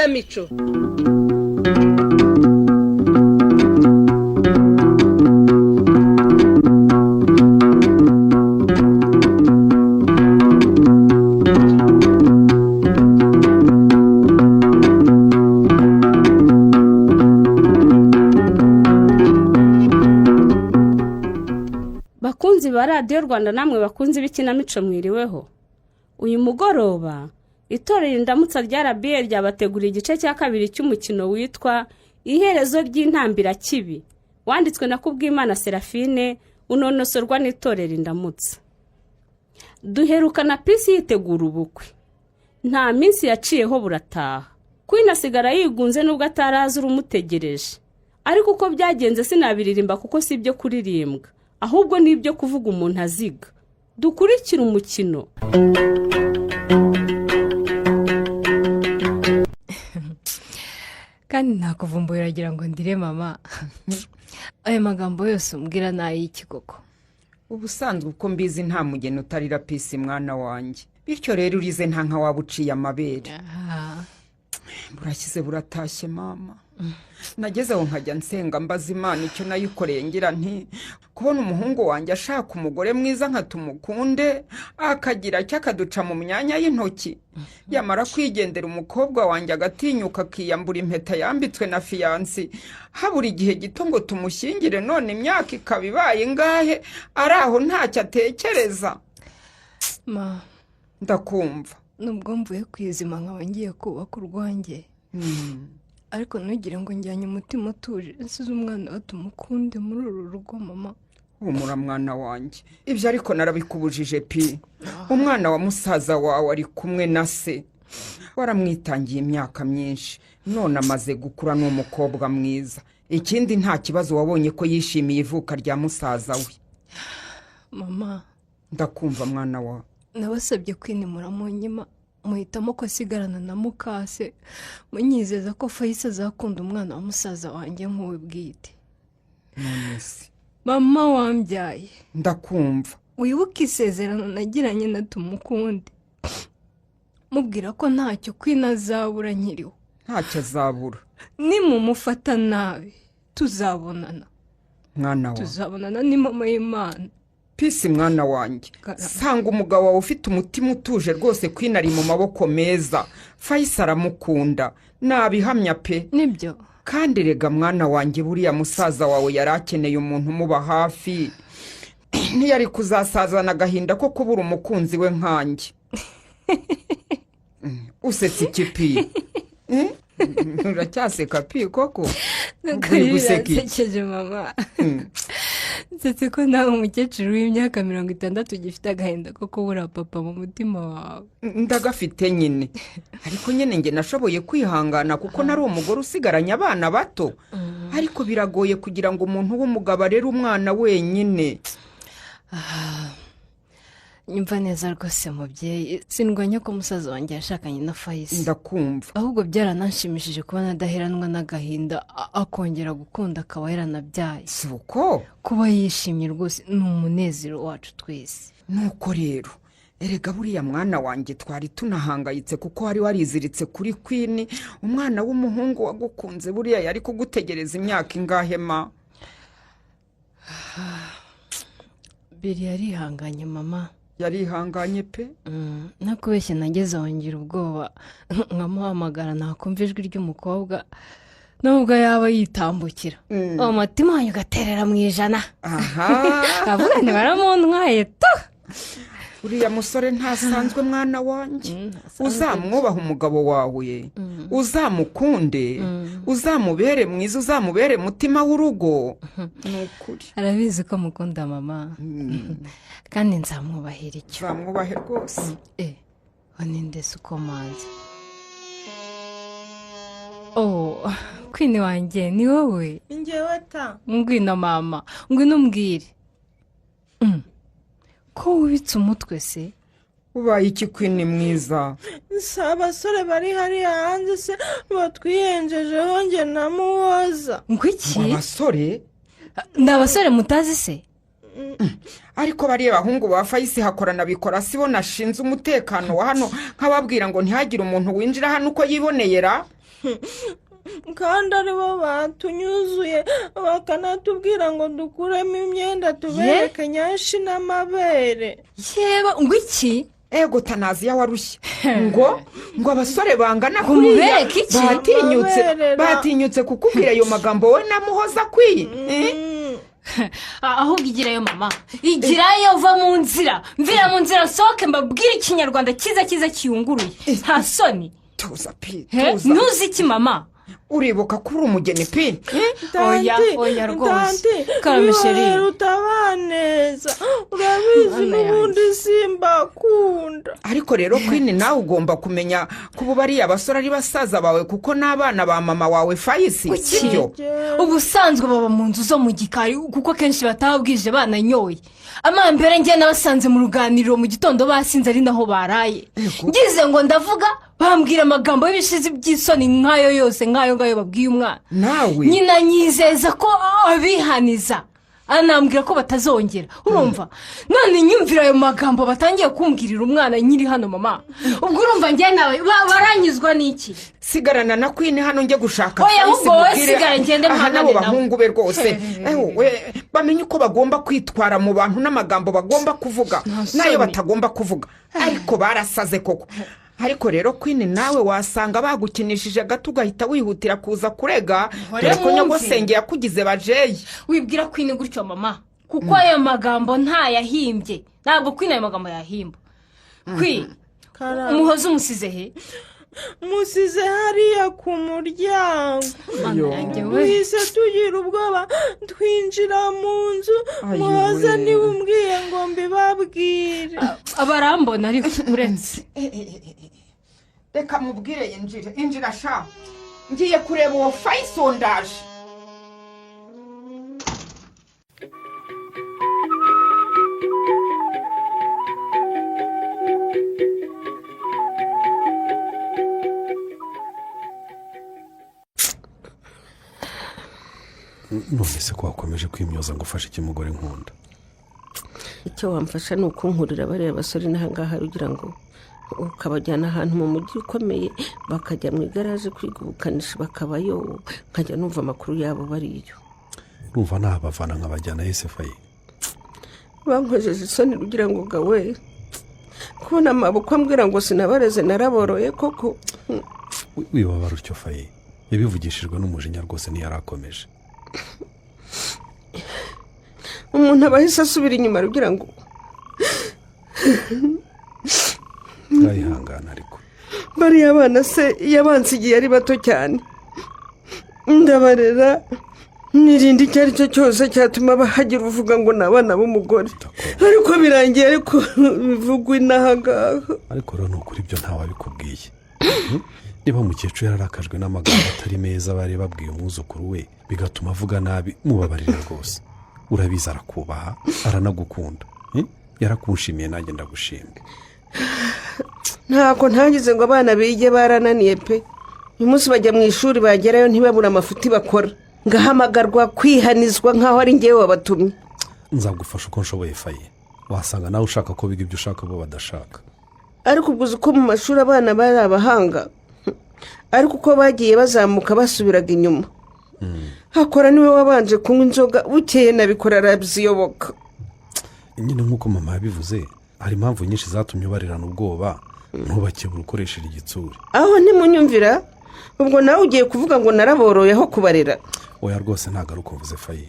ikinamico. Bakunzi ba Radio Rwanda namwe bakunzi b'ikinamico mwiriweho. Uyu mugoroba itorero indamutsa rya RBA ryabateguriye igice cya kabiri cy'umukino witwa Iherezo ry'intambira kibi, wanditswe na Kubwimana Serafine, unonosorwa n'itorero indamutsa. Duherukana Pisi yitegura ubukwe. Nta minsi yaciyeho burataha. Queen asigara yigunze nubwo ataraza urumutegereje. Ariko uko byagenze sinabiririmba kuko si ibyo kuririmbwa, ahubwo ni ibyo kuvuga umuntu aziga. Dukurikira umukino. Kandi nakuvumbuye uragira ngo ndire mama. Aya magambo yose umbwira n'ayiki koko? Ubusanzwe uko mbizi nta mugeni utarira Pisi mwana wanjye. Bityo rero urize nta nka wabuciye amabere. Burashyize buratashye mama. Nageze aho nkajya nsenga mbaza Imana icyo nayikoreye ngira nti kubona umuhungu wanjye ashaka umugore mwiza nka tumukunde akagira cyo akaduca mu myanya y'intoki, yamara kwigendera umukobwa wanjye agatinyuka akiyambura impeta yambitswe na fiyansi, habura igihe gito ngo tumushyingire, none imyaka ikaba ibaye ingahe ari aho ntacyo atekereza. Ma, ndakumva. nubwo mvuye kwizima nkaba ngiye kubaka urwanjye, ariko ntugire ngo njyanye umutima utuje nsize umwana wa tumukunde muri uru rugo mama. Humura mwana wanjye, ibyo ariko narabikubujije pi. Umwana wa musaza wawe ari kumwe na se, waramwitangiye imyaka myinshi, none amaze gukura n'umukobwa mwiza. Ikindi nta kibazo wabonye ko yishimiye ivuka rya musaza we. Mama, ndakumva mwana wa. nabasabye kwinimura mu nyima, muhitamo ko asigarana na mukase, munyizeza ko Faisal azakunda umwana wa musaza wanjye nk'uwe bwite. None se Mama wambyaye, ndakumva. wibuke isezerano nagiranye na tumukunde, mubwira ko ntacyo kwinazabura nkiriho. Ntacyo azabura. Nimumufata nabi tuzabonana. Mwana wa. Tuzabonana ni mama y'Imana. Pisi mwana wanjye, sanga umugabo wawe ufite umutima utuje rwose, Queen ari mu maboko meza, Faisal aramukunda, nabihamya pe. Nibyo. Kandi rega mwana wanjye buriya musaza wawe yarakeneye umuntu umuba hafi, ntiyari kuzasazana agahinda ko kubura umukunzi we nkanjye. Usetse ikipi? Uracyaseka pi koko? Uri guseka iki mama? Nsetse ko nawe umukecuru w'imyaka 60 gifite agahinda ko kubura papa mu mutima wawe. Ndagafite nyine, ariko nyine nge nashoboye kwihangana kuko nari umugore usigaranye abana bato. Ariko biragoye kugira ngo umuntu w'umugabo arere umwana wenyine. Nyumva neza rwose mubyeyi, sindwanya ko musaza wanjye yashakanye na Faisal. Ndakumva. Ahubwo byarananshimishije kubona adaheranwa n'agahinda akongera gukunda akaba yaranabyaye. Si uko? Kuba yishimye rwose ni umunezero wacu twese. Nuko rero erega buriya mwana wanjye twari tunahangayitse kuko wari wariziritse kuri Queen, umwana w'umuhungu wagukunze buriya yari kugutegereza imyaka ingahe ma? Biri yarihanganye mama. Yarihanganye pe. Nakubeshye nageze wongera ubwoba nkamuhamagara nakumva ijwi ry'umukobwa nubwo yaba yitambukira. Umutima wanyu ugaterera mu ijana. Kavuga ni baramuntwaye to. Uriya musore ntasanzwe mwana wanjye. Uzamwubaha umugabo wawe, uzamukunde, uzamubere mwiza, uzamubere mutima w'urugo. Nukuri. Arabizi ko mukunda mama. Kandi nzamwubahira icyo. Nzamwubahe rwose. Waninde suko manzi. Oh, Queen wanjye ni wowe. Njyewe ta. Ngwino mama, ngwino mbwire. Ko wubitse umutwe se? Ubaye iki Queen mwiza? Abasore bari hariya hanze se batwiyenjejeho nge namuwoza. Ngwiki? Abasore? Ndabasore mutazi se? Ariko bariye bahungu ba Faisal hakorana bikora sibo nashinze umutekano wa hano nkababwira ngo ntihagire umuntu winjira hano uko yiboneyera. kandi aribo batunyuzuye bakanatubwira ngo dukuremo imyenda tubereke nyashi n'amabere. yeba ngo iki ego tanaziya warushye ngo abasore bangana kuriya batinyutse kukubwira ayo magambo we namuhoza akwiye. ahubwo igirayo mama, igirayo, va mu nzira, mvira mu nzira, sohoke mbabwire ikinyarwanda cyiza kiyunguruye. nta soni. tuza pi tuza. ntuzi iki mama? uribuka kuri umugeni pi? oya rwose karamisheri utabaneza, urabizi n'ubundi simbakunda. ariko rero Queen nawe ugomba kumenya kuba bariya abasore ari basaza bawe kuko n'abana ba mama wawe Fayisi, sibyo? ubusanzwe baba mu nzu zo mu gikari kuko kenshi batabwije bananyoye. amambere njye nabasanze mu ruganiriro mu gitondo basinze ari naho baraye. ngize ngo ndavuga bambwira amagambo y'ibishizi by'isoni nk'ayo yose nk'ayo ngayo babwiye umwana. nawe nyina nyizeza ko abihaniza, anambwira ko batazongera. urumva none nyumvira ayo magambo batangiye kumbwirira umwana nyiri hano mama. ubwo urumva njye nawe baranyuzwa n'iki? sigarana na Queen hano njye gushaka oya ahubwo wowe sigara ngende mpana nabo bahungu be rwose. bamenye uko bagomba kwitwara mu bantu n'amagambo bagomba kuvuga nayo batagomba kuvuga. ariko barasaze koko. ariko rero Queen nawe wasanga bagukinishije gato ugahita wihutira kuza kurega dore ko nyogosenge yakugize bajeyi. wibwira Queen gutyo mama kuko ayo magambo ntayahimbye. ntabwo Queen ayo magambo yahimba. Queen umuhoza umusize he? musize hariya ku muryango. wise tugira ubwoba twinjira mu nzu, muhoza niba umbwiye ngo mbibabwire. abarambona ariko urenze. reka mubwire injira sha, ngiye kureba uwo Fayisi ndaje. none se ko wakomeje kwimyoza ngo ufashe ikimugore nkunda? icyo wamfasha ni ukunkurira bariya basore n'ahangaha ugira ngo ukabajyana ahantu mu mujyi ukomeye bakajya mu igaraje kwiga ubukanishi bakabayo, nkajya numva amakuru yabo bariyo. urumva ntabavana nkabajyana yese Faye? bankojeje isoni ugira ngo gawe kubona amaboko ambwira ngo sinabareze naraboroye koko. wibabara utyo Faye, yabivugishijwe n'umujinya rwose ntiyarakomeje. umuntu abahise asubira inyuma ugira ngo urayihangana ariko bariya abana se yabansigiye ari bato cyane, ndabarera nirinde icyo ari cyo cyose cyatuma bahagira uvuga ngo ni abana b'umugore. ariko birangiye ariko bivugwa inahangaha. ariko rero ni ukuri ibyo ntawabikubwiye. niba umukecuru yararakajwe n'amagambo atari meza bari babwiye umwuzukuru we bigatuma avuga nabi, mubabarire rwose. urabizi arakubaha aranagukunda. yarakunshimiye nanjye ndagushimye. ntako ntagize ngo abana bige barananiye pe. uyu munsi bajya mu ishuri bagerayo ntibabura amafuti bakora, ngahamagarwa kwihanizwa nk'aho ari ngewe wabatumye. nzagufasha uko nshoboye Faye, wasanga nawe ushaka ko biga ibyo ushaka bo badashaka. ariko ubwo uzi ko mu mashuri abana bari abahanga, ariko uko bagiye bazamuka basubiraga inyuma. hakora niwe wabanje kunywa inzoga, bukeye nabikora arabyiyoboka. nyine nk'uko mama yabivuze hari impamvu nyinshi zatumye ubarirana ubwoba ntubakebura ukoresheje igitsuri. aho ntimunyumvira ubwo nawe ugiye kuvuga ngo naraboroye aho kubarera. oya rwose ntabwo ari uko mvuze Faye,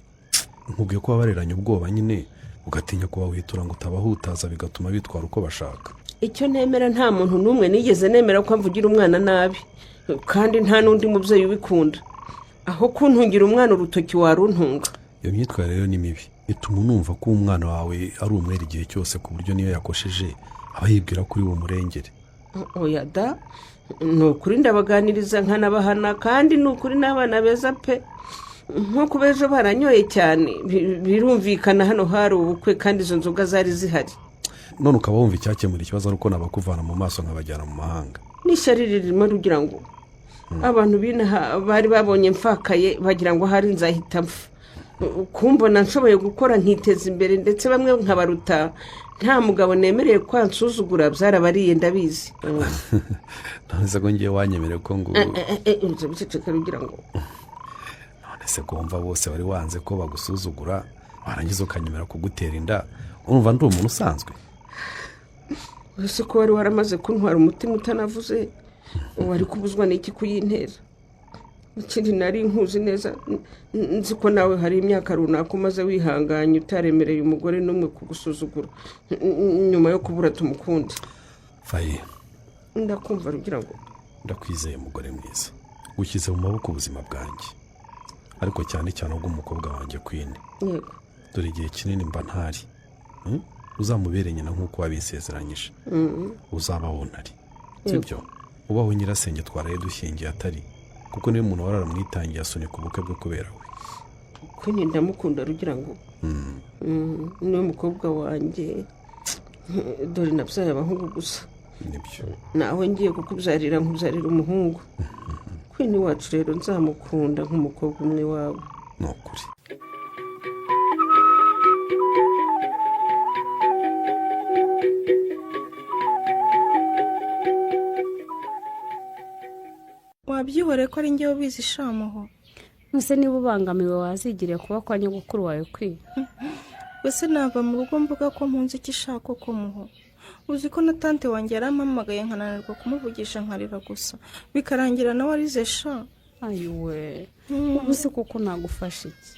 nkubwiye ko wabareranye ubwoba nyine ugatinya kuba witura ngo utabahutaza bigatuma bitwara uko bashaka. icyo nemera nta muntu n'umwe nigeze nemera ko mvugira umwana nabi, kandi nta n'undi mubyeyi ubikunda. aho kuntungira umwana urutoki waruntunga. iyo myitwarire rero ni mibi, ituma unumva ko umwana wawe ari umwere igihe cyose ku buryo niyo yakosheje aba yibwira kuri uwo murengere. oya da, ni ukuri ndabaganiriza nkanabahana, kandi ni ukuri n'abana beza pe. nk'uko bejo baranyoye cyane birumvikana hano hari ubukwe kandi izo nzoga zari zihari. none ukaba wumva icyakemura ikibazo nuko nabakuvana mu maso nkabajyana mu mahanga. n'ishyari ririmo rugira ngo abantu binaha bari babonye mfakaye bagira ngo hari nzahita mpfa. kumbona nshoboye gukora nkiteza imbere ndetse bamwe nkabaruta nta mugabo nemereye ko ansuzugura byarabariye ndabizi. none se ko ngiye wanyemereye ko ngo inzu biceceka rugira ngo none se ko wumva bose wari wanze ko bagusuzugura warangiza ukanyemera kugutera inda urumva ndi umuntu usanzwe? ese ko wari waramaze kuntwara umutima utanavuze wari kubuzwa n'iki kuyintera? ikindi nari nkuzi neza nzi ko nawe hari imyaka runaka umaze wihanganye utaremereye umugore n'umwe kugusuzugura nyuma yo kubura tumukunde. Faye, ndakumva rugira ngo ndakwizeye umugore mwiza ushyize mu maboko ubuzima bwanjye ariko cyane cyane ubw'umukobwa wanjye Queen. yego dore igihe kinini mba ntari uzamubere nyina nk'uko wabisezeranyije uzabaho ntari sibyo ubaho nyirasenge twaraye dushyingiye atari kuko niwe muntu wararamwitangiye asunika ubukwe bwe kubera we. Queen ndamukunda rugira ngo niwe mukobwa wanjye dore nabyaye abahungu gusa nibyo nawe ngiye kukubyarira nkubyarira umuhungu. Queen wacu rero nzamukunda nk'umukobwa umwe wawe. ni ukuri. wabyihoreye ko ari njyewe ubizi shamuho. nuse niba ubangamiwe wazigiriye kuba kwa nyogokuru wawe Queen. wese nava mu rugo mvuga ko mpunze icyo ishaka ko muho. uzi ko na tante wanjye yarampamagaye nkananirwa kumuvugisha nkarira gusa bikarangira nawe arize sha. ayiwe ubu se kuko nagufasha iki?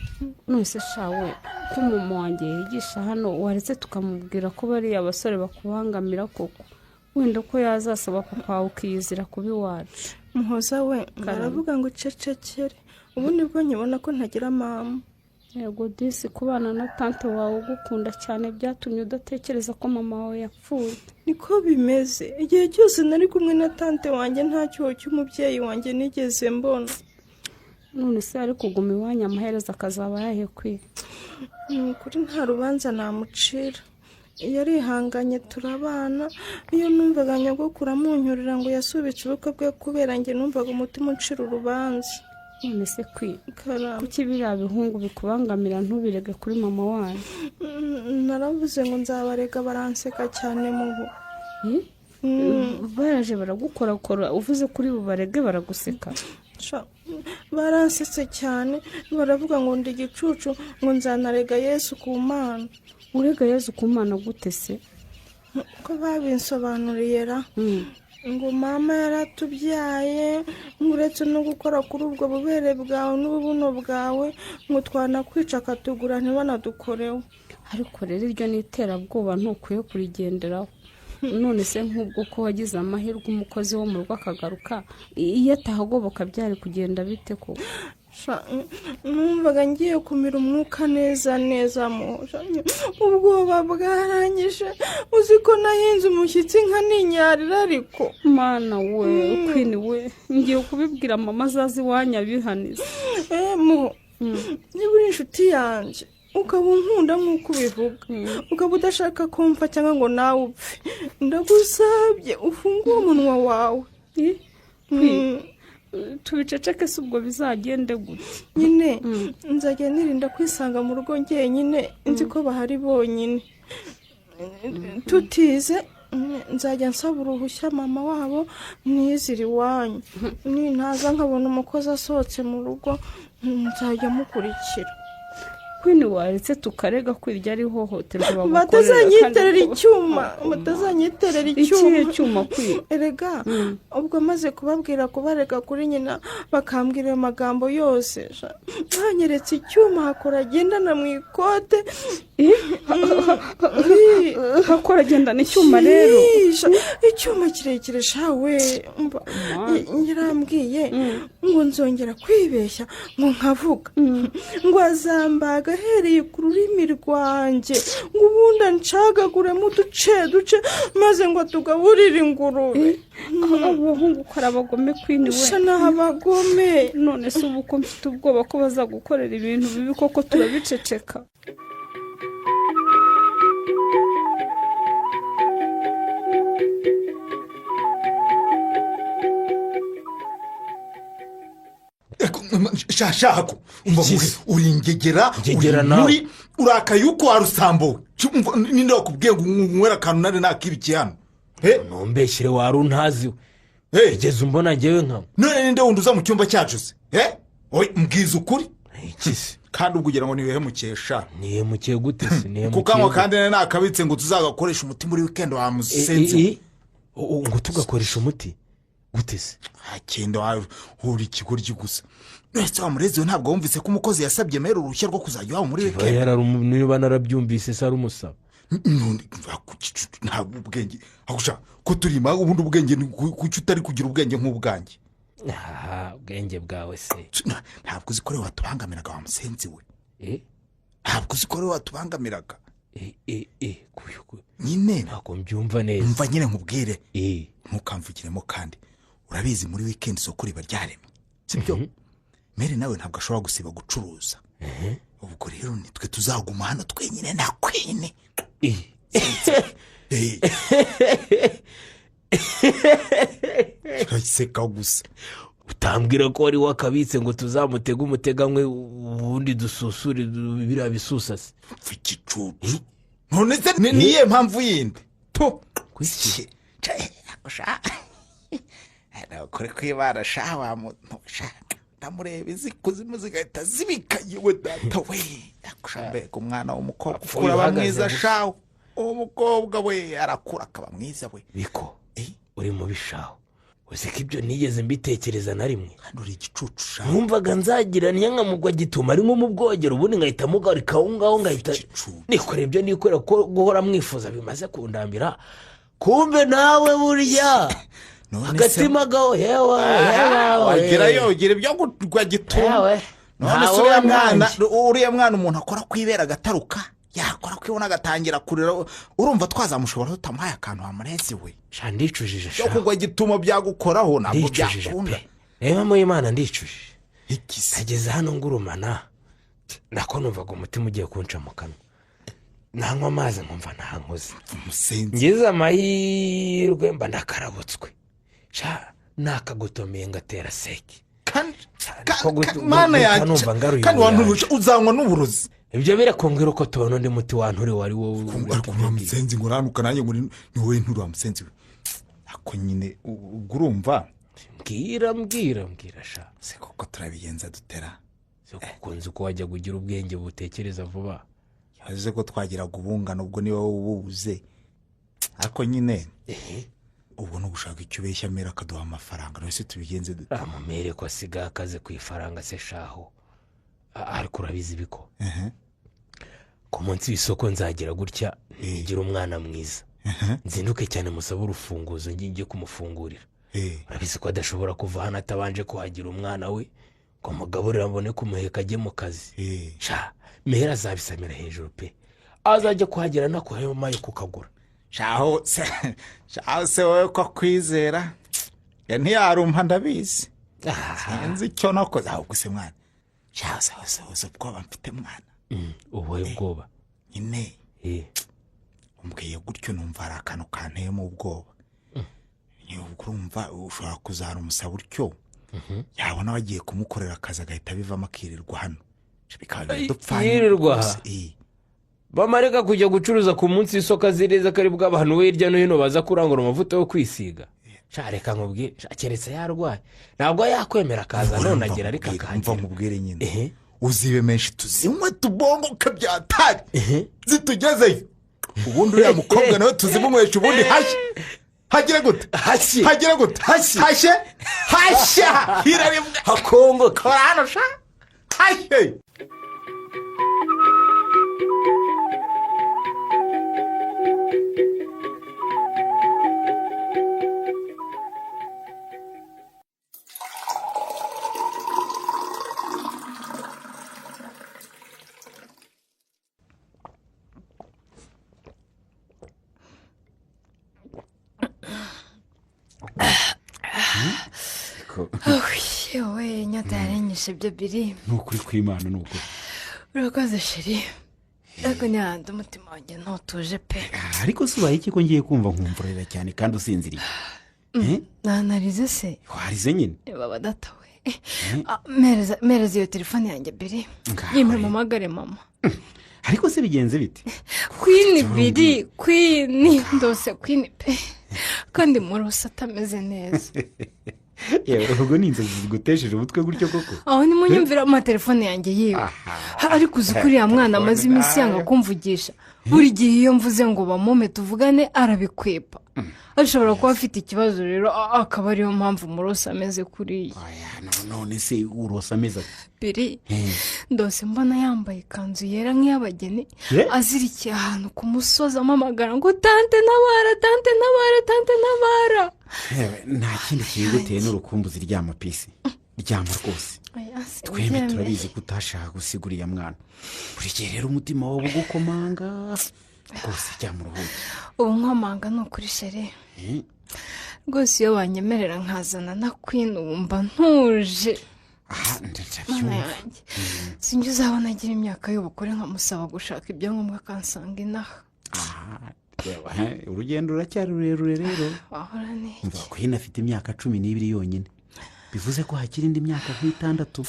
nuse shawe ko mama wanjye yigisha hano waretse tukamubwira ko bariya abasore bakubangamira koko wenda ko yazasaba papa wawe ukiyizira kuba iwacu. muhoza we baravuga ngo ucecekere ubu nibwo nkibona ko ntagira mama. yego disi kubana na tante wawe ugukunda cyane byatumye udatekereza ko mama wawe yapfuye. niko bimeze igihe cyose nari kumwe na tante wanjye nta cyuho cy'umubyeyi wanjye nigeze mbona. none se ari kuguma iwanyu amaherezo akazaba yahe Queen? ni ukuri nta rubanza namucira yarihanganye turabana. iyo numvaga nyogokuru amunyurira ngo yasubitse ubukwe bwe kubera njye numvaga umutima uncira urubanza. none se Queen kuki biriya bihungu bikubangamira ntubirege kuri mama wanyu? naravuze ngo nzabarega baranseka cyane mubo. baraje baragukorakora uvuze kuri bubarege baraguseka? baransetse cyane baravuga ngo ndi igicucu ngo nzanarega Yesu ku Mana. urega Yesu ku Mana gute se? ko babinsobanuriye ra ngo mama yaratubyaye ngo uretse no gukora kuri ubwo bubere bwawe n'ububuno bwawe ngo twanakwica akatugura ntibanadukoreho. ariko rero iryo ni iterabwoba ntukwiye kurigenderaho. none se nk'ubwo ko wagize amahirwe umukozi wo mu rugo akagaruka iyo atahagoboka byari kugenda bite ko? numvaga ngiye kumira umwuka neza neza ubwoba bwarangije uzi ko nahinze umushyitsi nka ninyarira ariko mana we Queen we ngiye kubibwira mama azazi iwanyu abihaniza. niba uri inshuti yanjye ukaba unkunda nk'uko ubivuga ukaba udashaka kumva cyangwa ngo nawe upfe ndagusabye ufungure umunwa wawe. tubiceceke se ubwo bizagende gute? nyine nzajya nirinda kwisanga mu rugo njyenyine nzi ko bahari bonyine tutize nzajya nsaba uruhushya mama wabo mwizire iwanyu nintaza nkabona umukozi asohotse mu rugo nzajya mukurikira. Queen waretse tukarega kwirya ari hohoterwa batazanyiterera icyuma Queen? erega ubwo maze kubabwira kubarega kuri nyina bakambwira ayo magambo yose banyeretse icyuma hakora agendana mu ikote. hakora agendana icyuma rero? icyuma kirekire shawe yarambwiye ngo nzongera kwibeshya ngo nkavuga ngo azambaga ahereye ku rurimi rwanjye ngo ubundi ncagaguremo uduce maze ngo tugaburire ingurube. abahungu ko ari abagome Queen we? gusa ni abagome. none se ubu ko mfite ubwoba ko bazagukorera ibintu bibi koko turabiceceka? shashako umva uri ingegera Ngegera nawe. muri urakaye uko warusambo ninde wakubwiye ngo unywera akantu nari nakibikiye hano ntumbeshyire wari untaziwe igeze umbona ngewe nkawe none ninde wundi uza mu cyumba cyacu se mbwiza ukuri iki se kandi ubwo ugira ngo nibihemukesha nihemukiye gute se nihemukiye kukanywa kandi nakabitse ngo tuzagakoresha umuti muri weekend wa musenzi ngo tugakoresha umuti gute se hakinde wahura ikigoryi gusa nese wamurezewe ntabwo wumvise ko umukozi yasabye mero uruhushya rwo kuzajya iwabo muri weekend niba narabyumvise se ari umusaba ntabwo ubwenge ko turima ubundi ubwenge kuki utari kugira ubwenge nk'ubwanjye ubwenge bwawe se ntabwo uzi ko rero watubangamiraga wa musenzi we ntabwo uzi ko rero watubangamiraga nyine ntabwo mbyumva neza mva nyine nkubwire ntukamvugiremo kandi urabizi muri weekend isoko riba ryaremye sibyo mere nawe ntabwo ashobora gusiba gucuruza ubwo rero nitwe tuzaguma hano twenyine nta kwene uraseka gusa utambwira ko wari wakabitse ngo tuzamutege umutegamwe ubundi dususure biriya bisusa se igicucu none se niye mpamvu yindi to kuri kwibara sha wa muntu ndamureba izi kuzimu zigahita zibikanye we data we ndakushambeka umwana w'umukobwa uraba mwiza shawo uwo mukobwa we arakura akaba mwiza we biko uri mu bishaho uzi ko ibyo nigeze mbitekereza na rimwe hano uri igicucu shawo numvaga nzagira nyankamugwa gituma ari nko mu bwogero ubundi ngahita mugarika aho ngaho ngahita nikorera ibyo nikorera ko guhora mwifuza bimaze kundambira kumbe nawe burya agatima gaho yewe wagerayo ugira ibyo gutwa gituma none se uriya mwana umuntu akora kwibera agataruka yakora kwibona agatangira kurira urumva twazamushobora tutamuhaye akantu wamurezi we ndicujije cyo kugwa gituma byagukoraho ntabwo byakunda reba mu imana ndicujije nageze hano ngurumana nako numvaga umutima ugiye kunca mu kanwa nanywa amazi nkumva ntankoze ngeze amahirwe mba ndakarabutswe nakagutomeye ngatera seki mana yanjye kandi wanturuje uzanywa n'uburozi ibyo birakongera uko tubona undi muti wanture wari wowe wa musenzi ngo uranuka nanjye ngo ni wowe nturi wa musenzi we ako nyine ubwo urumva mbwira sha se koko turabigenza dutera se kuko nzi ko wajya kugira ubwenge butekereza vuba yavuze ko twagiraga ubungano ubwo niba ububuze ako nyine ubwo no gushaka icyo ubeshya mera akaduha amafaranga nose tubigenze dute amamere ko asigaye akaze ku ifaranga se shaho ariko urabizi biko ku munsi w'isoko nzagira gutya ngira umwana mwiza nzinduke cyane musaba urufunguzo ngiye kumufungurira urabizi ko adashobora kuva hano atabanje kuhagira umwana we ngo mugaburire abone kumuheka ajye mu kazi mera azabisamira hejuru pe azajya kuhagira nakuhemaye kukagura shaho se wowe ko kwizera ntiyarumpa ndabizi sinzi icyo nakoze ahubwo se mwana shaho se ubwoba mfite mwana ubuhe bwoba nyine umbwiye gutyo numva hari akantu kanteyemo ubwoba urumva ushobora kuzahara umusaba utyo yabona wagiye kumukorera akazi agahita bivamo akirirwa hano yirirwa bamareka kujya gucuruza ku munsi w'isoko azireza ko ari bw'abantu we hirya no hino baza kurangura amavuta yo kwisiga reka nkubwire keretse yarwaye ntabwo yakwemera akaza none agira ariko akangira mva nkubwire nyine uzibe menshi tuzinywe tubongoke byatari zitugezeyo ubundi uriya mukobwa nawe tuzimunywesha ubundi hashye hagira gute hagira gute hashye hiraribwa hakongo kora hano sha hashye yewe inyota yarenyeshe ibyo biri ni ukuri kw'imana ni ukuri urakoze sheri ariko ntihande umutima wanjye ntutuje pe ariko si ubaye iki ko ngiye kumva nkumvurira cyane kandi usinziriye ntanarize se warize nyine baba datawe mereza iyo telefone yanjye biri yimwe mpamagare mama. ariko se bigenze bite? Queen biri Queen ndose Queen pe kandi murose atameze neza. yewe ubwo ni inzozi zigutesheje umutwe gutyo koko? aho ni munyumvira amatelefone yanjye yiwe. ariko uzi ko uriya mwana amaze iminsi yanga kumvugisha. buri gihe iyo mvuze ngo bamume tuvugane arabikwepa. ashobora kuba afite ikibazo rero akaba ariyo mpamvu murose ameze kuriya. none se urose ameze biri ndose mbona yambaye ikanzu yera nk'iy'abageni azirikiye ahantu ku musozi amamagara ngo tante ntabara tante ntabara tante ntabara. nta kindi kiyiguteye n'urukumbuzi ryama pisi ryama rwose. twembi turabizi ko utashaka gusiga uriya mwana. buri gihe rero umutima wawe ugukomanga rwose ryama uruhuke. ubu nkomanga ni ukuri shere rwose iyo banyemerera nkazana na Queen wumva ntuje. ndabyumva. sinjye uzabona agira imyaka y'ubukure nkamusaba gushaka ibyangombwa akansanga inaha. urugendo ruracyari rurerure rero. wahora n'iki? mva Queen afite imyaka 12 yonyine, bivuze ko hakiri indi myaka nk'itandatu.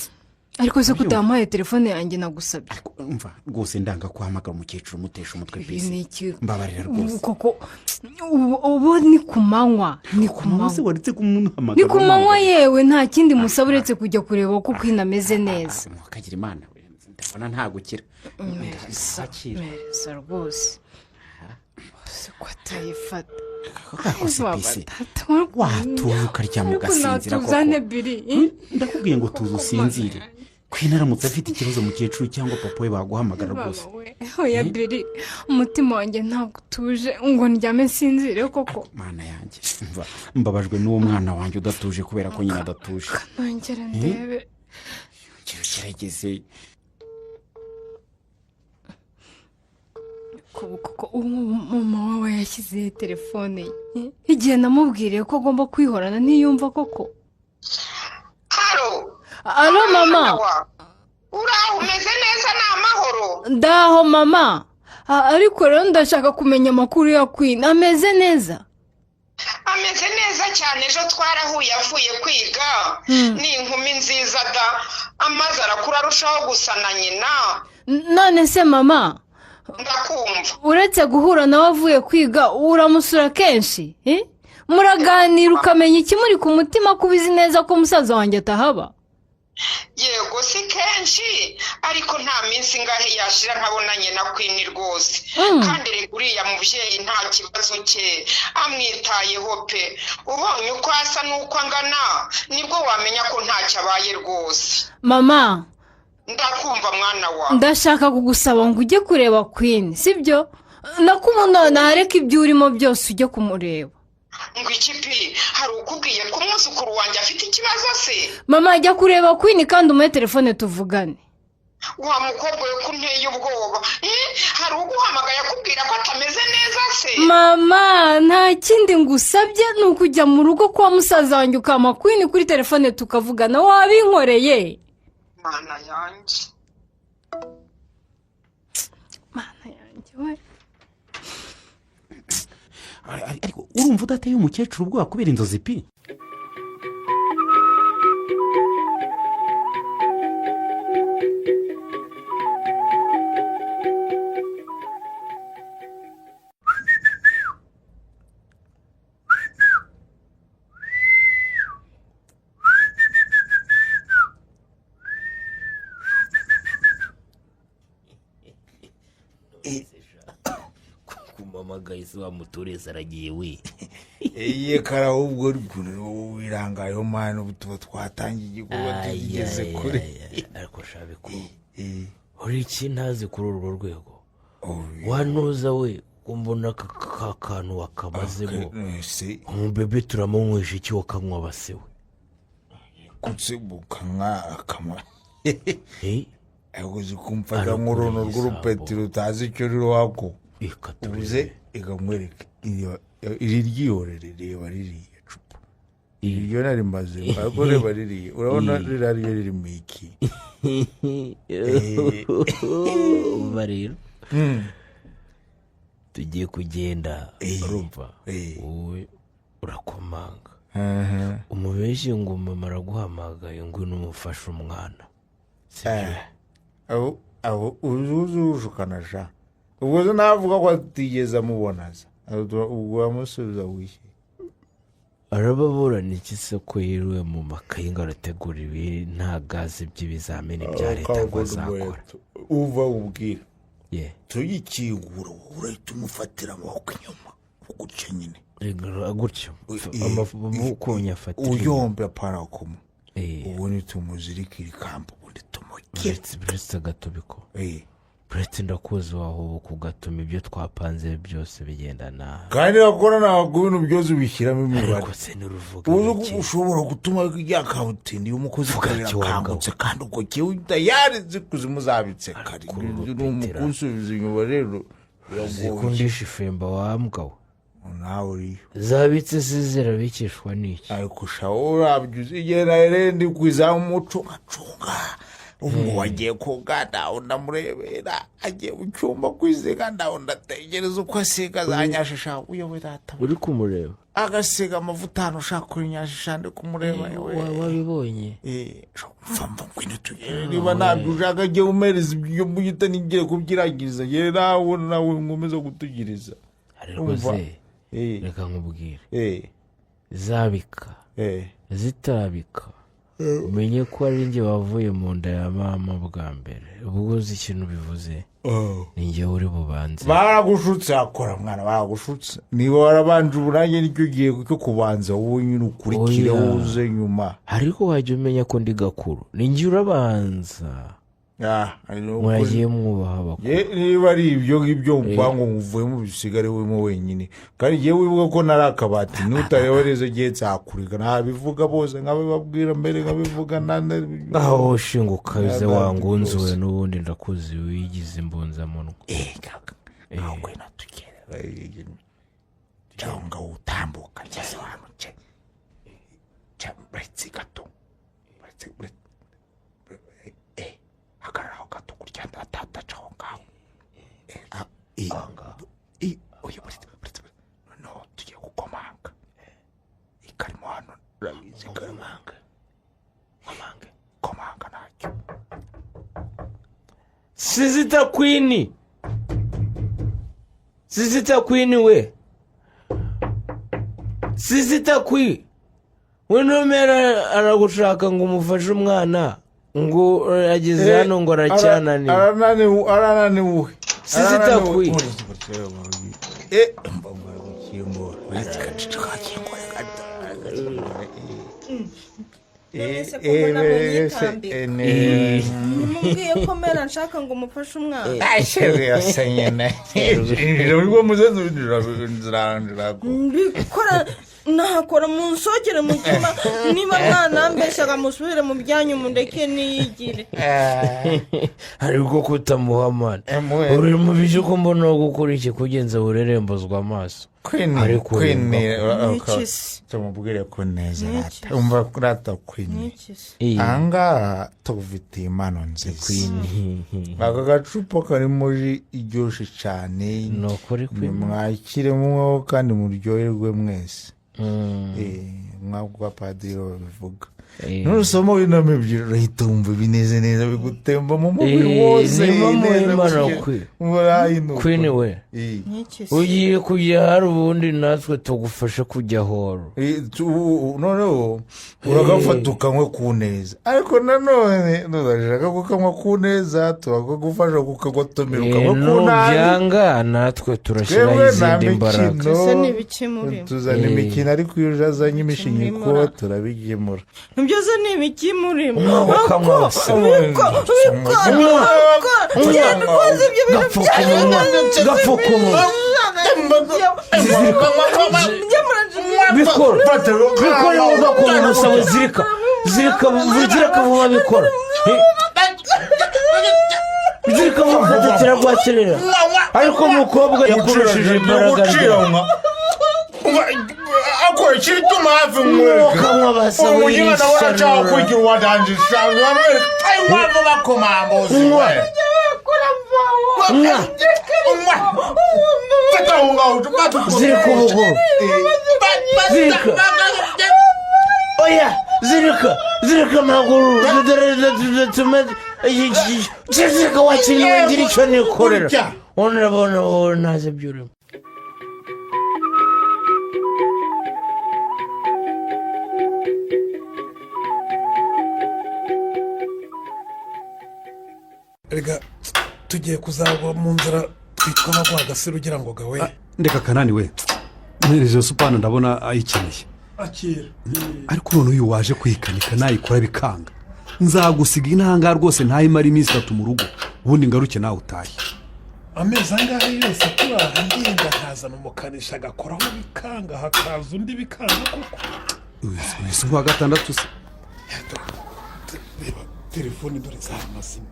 ariko se kutampaye telefone yanjye nagusabye. mva rwose ndanga guhamagara umukecuru umutesha umutwe pisi. mbabarira rwose. koko ubu ni ku manywa. ni ku manywa waretse kumuhamagara. ni ku manywa yewe nta kindi musaba uretse kujya kureba ko Queen ameze neza. mukagira imana ndabona nta gukira. mereza rwose ko atayifata. kakose pisi watuye ukaryama ugasinzira koko. ndakubwiye ngo tuze usinzire. Queen aramutse afite ikibazo mukecuru cyangwa papa we baguhamagara rwose. oya biri umutima wanjye ntabwo utuje ngo ndyame sinzire koko. mana yanjye mbabajwe n'uwo mwana wanjye udatuje kubera ko nyina adatuje. nongera ndebe kirageze. kuko mama wawe yashyize telefone ye igihe namubwiriye ko agomba kwihorana ntiyumva koko. alo mama. uraho umeze neza ni amahoro? ndaho mama. ariko rero ndashaka kumenya amakuru ya Queen. ameze neza? ameze neza cyane. ejo twarahuye avuye kwiga. ni inkumi nziza da. amaze arakura arushaho gusa na nyina. none se mama ndakumva. uretse guhura nawe avuye kwiga uramusura kenshi muraganira ukamenya ikimuri ku mutima ko ubizi neza ko musaza wanjye atahaba? yego si kenshi ariko nta minsi ngahe yashira ntabonanye na Queen rwose. kandi rero uriya mubyeyi nta kibazo cye amwitayeho pe. ubonye uko asa n'uko angana nibwo wamenya ko ntacyo abaye rwose. mama ndakumva mwana wawe. ndashaka kugusaba ngo ujye kureba Queen sibyo? nakubona nareka ibyo urimo byose ujye kumureba. ngo ikipi hari ukubwiye ko umwuzukuru wanjye afite ikibazo se? mama ajya kureba Queen kandi umuhe telefone tuvugane. wa mukobwa we ko nteye ubwoba. hari uguhamagaye akubwira ko atameze neza se? mama nta kindi ngusabye ni ukujya mu rugo kwa musaza wanjye ukama Queen kuri telefone tukavugana. wabinkoreye? mana yanjye. mana yanjye we. ariko urumva udateye umukecuru ubwoba kubera inzozi pi? kumamagaye se wa muturezi aragiye we. iye kara ahubwo wirangayeho mwana ubu tuba twatangiye igikorwa tugeze kure. ariko shabe ko uri iki ntazi kuri urwo rwego wanuza we kumbona aka kantu wakamazemo umubebe turamunywesha iki wakanywa base we kutsebuka nk'akama aguze kumfata nk'uruno rw'urupetero utazi icyo rero wako ubuze ikamwereka iri ryihorere reba ririya cupa iryo nari maze ariko reba ririya urabona ririya riri mu iki uba rero tugiye kugenda urumva wowe urakomanga umubeshyi ngo mama araguhamagaye ngo numufashe umwana. abo uzuzu ukanasha ubwo zo navuga ko atigeze amubonaza ubwo wamusubiza wishyuye arababurana iki se ko yiriwe mu makayi ngo arategura ibi nta gazi by'ibizamini bya leta ngo azakora. uva ubwira tuyikingura urahita umufatira amaboko inyuma gutya nyine gutyo amaboko unyafatira uyombe aparakoma ubundi tumuzirikira ikamba ubundi tumugire buretse agatubiko buretse ndakuzi waho kugatuma ibyo twapanze byose bigenda nabi kandi bakora ntabwo ibintu byose ubishyiramo imibare ariko se n'uruvuga ushobora gutuma ryakabutindi umukozi akangutse kandi ubwo kiwe yarize kuzimuzabitse kare ni umukunsubiza inyuma rero zikundisha ifemba wambwawe nawe uriyo zabitse se zirabikishwa n'iki ariko shawo urabyuze igihe nawe ndi kwiza umuco ngacunga ubu wagiye koga nawe ndamurebera agiye mu cyumba kwizega nawe ndategereza uko asiga za nyashisha uyobe data uri kumureba agasiga amavuta hano ushaka kuri nyashisha ndi kumureba wabibonye mva ngwino tugere niba ntabwo ushaka agiye umereza ibyo muyita n'igiye kubyiragiriza yewe nawe nkomeza gutugiriza ariko se reka nkubwire zabika zitabika umenye ko ari njye wavuye mu nda ya mama bwa mbere ubwo uzi ikintu bivuze ni njye uri bubanze baragushutse akora mwana baragushutse niba warabanje uburange nicyo gihe cyo kubanza wowe nyine ukurikire wuze nyuma ariko wajya umenya ko ndi gakuru ni njye urabanza mwagiye mwubaha abakuru niba ari ibyo ngibyo mvango muvuyemo bisigare wemo wenyine kandi igihe wibuka ko nari akabati nutayohereza igihe nzakurika ntabivuga bose nkabibabwira mbere nkabivuga aho shinguka bize wangunzuwe n'ubundi ndakuzi wigize imbunzamunwa ntabwo natugere cyangwa utambuka cyasobanutse cyamuretse gato hagararaho gato kurya ndataca aho ngaho uyu no tugiye gukomanga ikarimo hano urabizi komanga ntacyo sizita kwini we sizita kwi we numera aragushaka ngo umufashe umwana ngo ageze hano ngo aracyananiwe arananiwe sizita kwi mubwiye ko mera nshaka ngo umufashe umwana ashebe yasenyene urwo muzenzi mbikora nahakora mu nsokere mu cyuma niba mwana mbeshyaga musubire mu byanyu mundeke niyigire ariko kutamuhamana uri mu bije ko mbona gukora iki kugenza urerembozwa amaso kwini tumubwire ko neza umva kurata kwini ahangaha tugufitiye impano nziza aka gacupa kari muri iryoshye cyane mwakiremo kandi muryoherwe mwese mwabwa padiri babivuga nurusoma w'inama ebyiri urahita wumva bineze neza bigutemba mu mubiri wose kwini we ugiye kujya hari ubundi natwe tugufashe kujya horo noneho uragafata ukanywa ku neza ariko nanone ntuzashaka kukanywa ku neza tukagufasha kukagotomera ukanywa ku nabi nubyanga natwe turashyiraho izindi mbaraga tuzana imikino ariko iyo uzazanye imishinyiko turabigemura byose ni ibiki murimo bikora ugakora umusabo zirika vuba bikora zirika vuba ukadatira rwakerera ariko umukobwa yakoresheje imbaraga akora ikiri tuma hafi mweka umugina nawe aracaka kugira uwadanjisha wamwereka impamvu bakomambuzi zirika ubuguru zirika oya zirika amaguru zirika wakinnye ngira icyo nikorera urabona wowe ntazi ibyo urimo. rega tugiye kuzagwa mu nzira twitwa abagwagasira ugira ngo gawe ndeka kanani we mwereze supana ndabona ayikeneye akira ariko none uyu waje kwikanika nayikora bikanga nzagusiga intanga rwose ntayimara iminsi 3 mu rugo ubundi ngaruke nawe utahe amezi angahe yose turaha ngenda nkazana umukanisha agakoraho bikanga hakaza undi bikanga koko wese wa gatandatu se telefone dore zamazima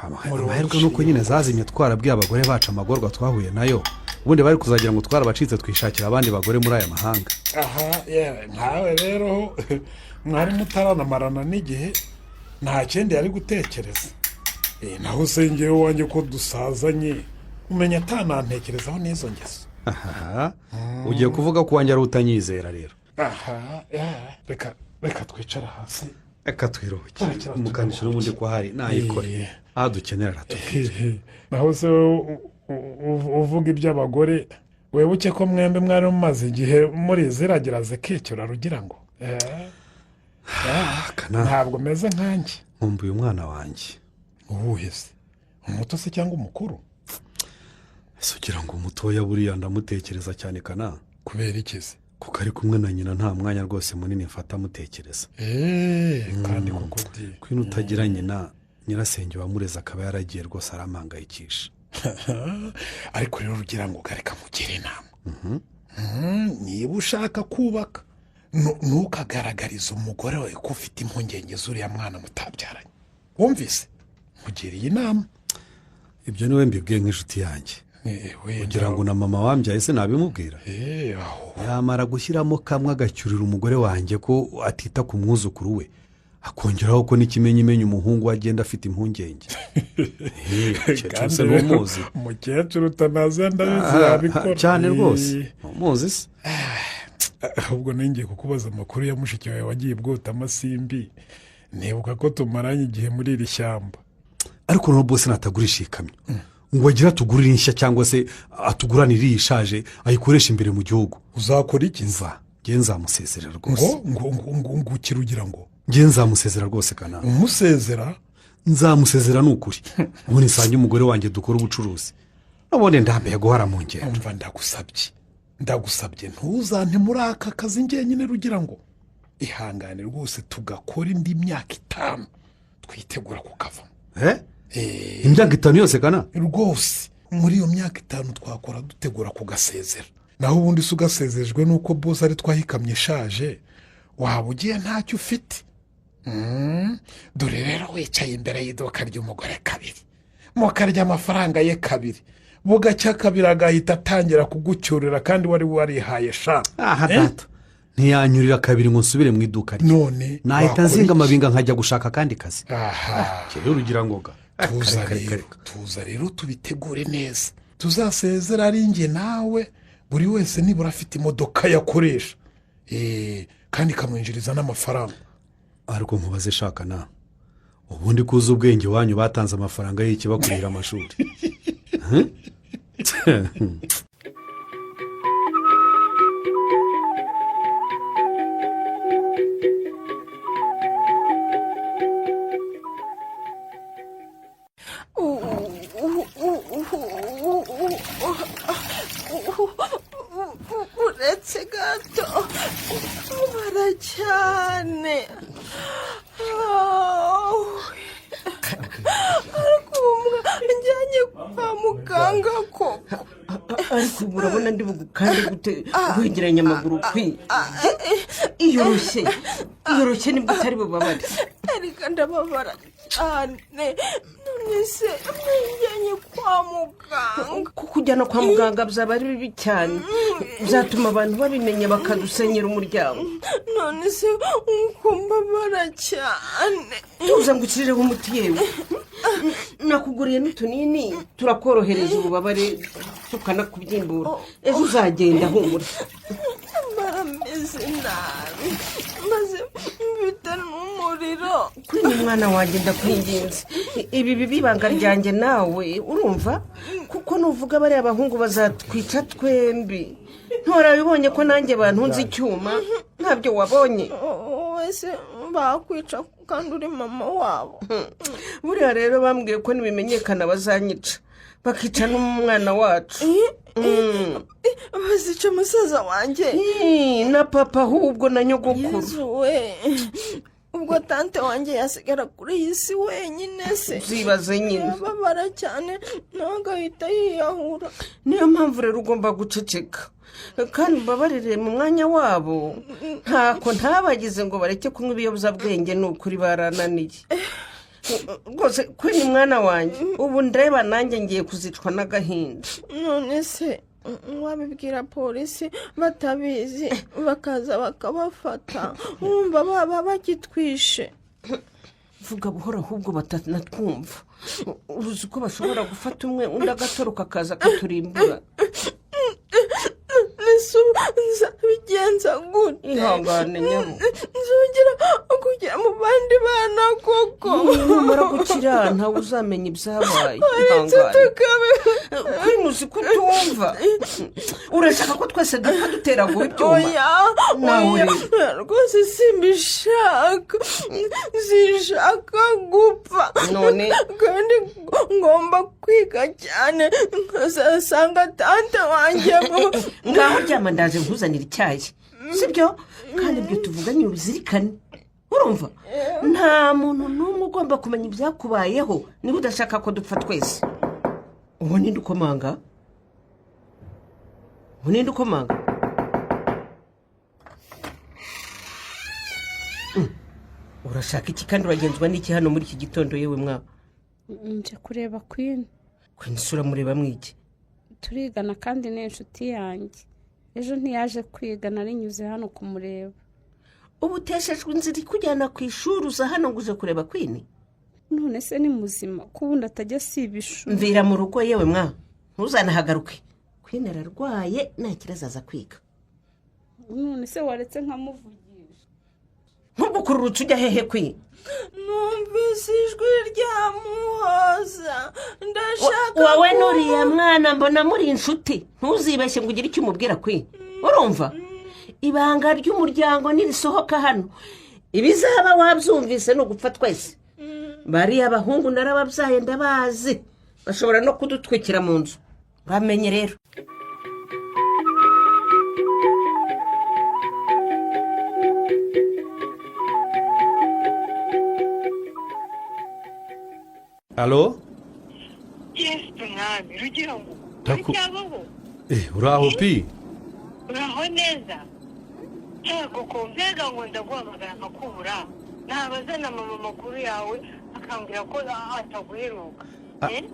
amahirwe nuko nyine zazimye twarabwiye abagore bacu amagorwa twahuye nayo ubundi bari kuzagira ngo twarabacitse twishakira abandi bagore muri aya mahanga. Aha nkawe rero mwari mutaranamarana n'igihe nta kindi yari gutekereza naho usengeye wanjye ko dusazanye umenya atanantekerezaho n'izo ngeso. Aha ugiye kuvuga ko wanjye ari utanyizera rero. Aha reka twicara hasi reka twiroke umukanisha n'ubundi ko hari nayikoreye aha dukenera ratuvuge naho se uvuga iby'abagore webuke ko mwembe mwari mumaze igihe muri ziragira zekecura rugira ngo ntabwo meze nkanjye nkumbuye umwana wanjye uwuhe se umuto se cyangwa umukuru ese ugira ngo umutoya buriya ndamutekereza cyane kana kubera iki se kuko ari kumwe na nyina nta mwanya rwose munini mfata mutekereza kandi kuko kwino utagira nyina nyirasenge wamureza akaba yaragiye rwose aramangayikisha ariko rero rugira ngo gareka mugire inama niba ushaka kubaka ntukagaragarize umugore wawe ko ufite impungenge z'uriya mwana mutabyaranye wumvise mugiriye inama ibyo niwe mbibwiye nk'inshuti yanjye kugira ngo na mama wambyaye se nabimubwira yamara gushyiramo kamwe agacyurira umugore wanjye ko atita ku mwuzukuru we akongeraho ko n'ikimenyimenya umuhungu agenda afite impungenge kandi n'umuzi umukecuru utanaza ndabizi yabikora cyane rwose umuzi se ahubwo nengeye kukubaza amakuru ya mushiki wawe wagiye bwota amasimbi nibuka ko tumaranye igihe muri iri shyamba ariko no bose natagurisha ikamyo ngo agira tugurire inshya cyangwa se atuguranire ishaje ayikoresha imbere mu gihugu uzakora iki mva nzamusezera rwose ngo ukirugira ngo nzamusezera rwose kana umusezera nzamusezera n'ukuri ubu nisange umugore wanjye dukora ubucuruzi nabone ndambiye guhara mu ngendo mva ndagusabye ntuzante muri aka kazi njyenyine rugira ngo ihangane rwose tugakora indi myaka 5 twitegura kukavamo imyaka 5 yose kana rwose muri iyo myaka 5 twakora dutegura kugasezera naho ubundi se ugasezejwe nuko boss ari twahikamye ishaje waba ugiye ntacyo ufite dore rero wicaye imbere y'iduka ry'umugore kabiri mukarya amafaranga ye kabiri bugacya kabiri agahita atangira kugucyurira kandi wari warihaye sha aha data ntiyanyurira kabiri ngo nsubire mu iduka rye none nahita nzinga amabinga nkajya gushaka kandi kazi rero urugira ngoga tuza rero tubitegure neza tuzasezera ari njye nawe buri wese nibura afite imodoka yakoresha kandi ikamwinjiriza n'amafaranga ariko nkubaze shaka na ubundi kuza ubwenge wanyu batanze amafaranga y'iki bakurira amashuri uretse gato ubara cyane ariko njyanye kwa muganga koko ariko urabona ndi bugukande gute wegeranya amaguru kwi iyoroshye nibwo utari bubabare ariko ndababara cyane none se njyanye kwa muganga kujyana kwa muganga byaba ari bibi cyane byatuma abantu babimenya bakadusenyera umuryango none se uko mbabara cyane tuza ngo ukirireho umuti yewe nakuguriye n'utunini turakorohereza ububabare tukanakubyimbura ejo uzagenda humura barameze nabi maze kwini mwana wanjye ndakwinginze ibi biba ibanga ryanjye nawe urumva kuko nuvuga bariya abahungu bazatwica twembi nturabibonye ko nanjye bantunze icyuma ntabyo wabonye wese bakwica kandi uri mama wabo. buriya rero bambwiye ko nibimenyekana bazanyica bakica n'umwana wacu. bazica musaza wanjye na papa ahubwo na nyogokuru. Yezu we, ubwo tante wanjye yasigara kuri iyi si wenyine se. zibaze nyine yababara cyane nawe agahita yiyahura. niyo mpamvu rero ugomba guceceka kandi mbabarire mu mwanya wabo ntako ntabagize ngo bareke kunywa ibiyobyabwenge ni ukuri barananiye rwose kwini mwana wanjye ubu ndeba nanjye ngiye kuzicwa n'agahinda. none se wabibwira polisi batabizi bakaza bakabafata wumva baba bagitwishe. vuga buhoro ahubwo batanatwumva. uzi ko bashobora gufata umwe undi agatoroka akaza akaturimbura. nzabigenza gute? ihangane nyabo nzongera kujya mu bandi bana koko. numara gukira ntawe uzamenya ibyabaye. ihangane kwinuzi ko utumva urashaka ko twese dupfa duteraguwe ibyuma. oya rwose simbishaka zishaka gupfa none kandi ngomba kwiga cyane nkazasanga tante wanjye ngaho ryama ndaje nkuzanira icyayi sibyo kandi ibyo tuvuganye ubizirikane urumva nta muntu n'umwe ugomba kumenya ibyakubayeho niba udashaka ko dupfa twese. ubu ninde ukomanga? urashaka iki kandi uragenzwa n'iki hano muri iki gitondo yewe mwa? nje kureba kwini. kwini isura mureba mwiki? turigana kandi ni inshuti yanjye. ejo ntiyaje kwiga narinyuze hano kumureba. ubu uteshejwe inzira ikujyana ku ishuri uza hano ngo uje kureba kwini? none se ni muzima ko ubundi atajya asiba ishuri? mvira mu rugo yewe mwa ntuzanahagaruke. kwini ararwaye nta kibazo aza kwiga. none se waretse nkamuvugisha? ntugukururutse ujya hehe kwini? numvise ijwi rya muhoza ndashaka wowe nuriya mwana mbona muri inshuti ntuzibeshye ngo ugire icyo umubwira kwini urumva? ibanga ry'umuryango nirisohoka hano ibizaba wabyumvise ni ugupfa twese. bariya abahungu narababyaye ndabazi bashobora no kudutwikira mu nzu bamenye rero. alo yesi mwami rugira ngo uracyabaho? uraho pi? uraho neza yego ko mbega ngo ndaguhamagara nkakubura nabaza na mama makuru yawe akambwira ko ataguheruka.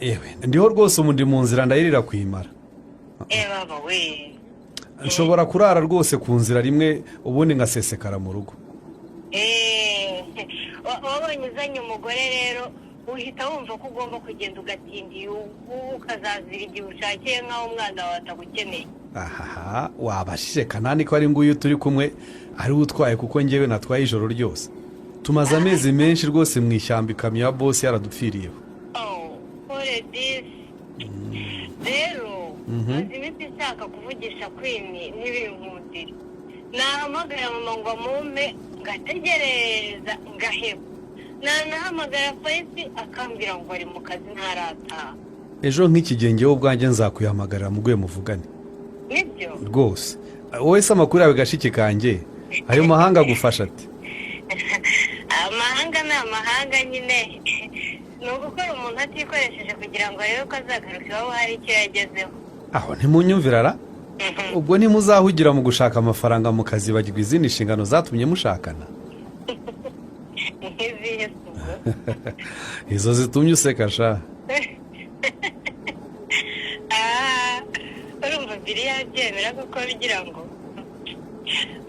yewe ndiho rwose ubu ndi mu nzira ndayirira kwimara. baba we nshobora kurara rwose ku nzira rimwe ubundi ngasesekara mu rugo. wabonye uzanye umugore rero uhita wumva ko ugomba kugenda ugatindiye ukazazira igihe ushakiye nk'aho umwana wawe atagukeneye. ahaha wabashije kanani ko ari nguyu turi kumwe ariwe utwaye kuko ngewe natwaye ijoro ryose. tumaze amezi menshi rwose mu ishyamba ikamyo ya bosi yaradupfiriyeho. kore disi rero maze iminsi nshaka kuvugisha kwini ntibinkundire. nahamagara mama ngo amume ngategereza ngaheba. nanahamagara fayisi akambwira ngo ari mu kazi ntarataha. ejo nk'ikigenge wowe ubwanjye nzakuyahamagarira muguye muvugane. nibyo rwose wowe se amakuru yawe gashiki kanjye ayo mahanga agufasha ati? amahanga ni amahanga nyine ni ugukora umuntu atikoresheje kugira ngo arebe ko azagaruka iwabo hari icyo yagezeho. aho ntimunyumvira ra? ubwo ntimuzahugira mu gushaka amafaranga mu kazi bagirwa izindi nshingano zatumye mushakana? nk'izihe izo zitumye useka sha. urumva mbere yabyemera kuko bigira ngo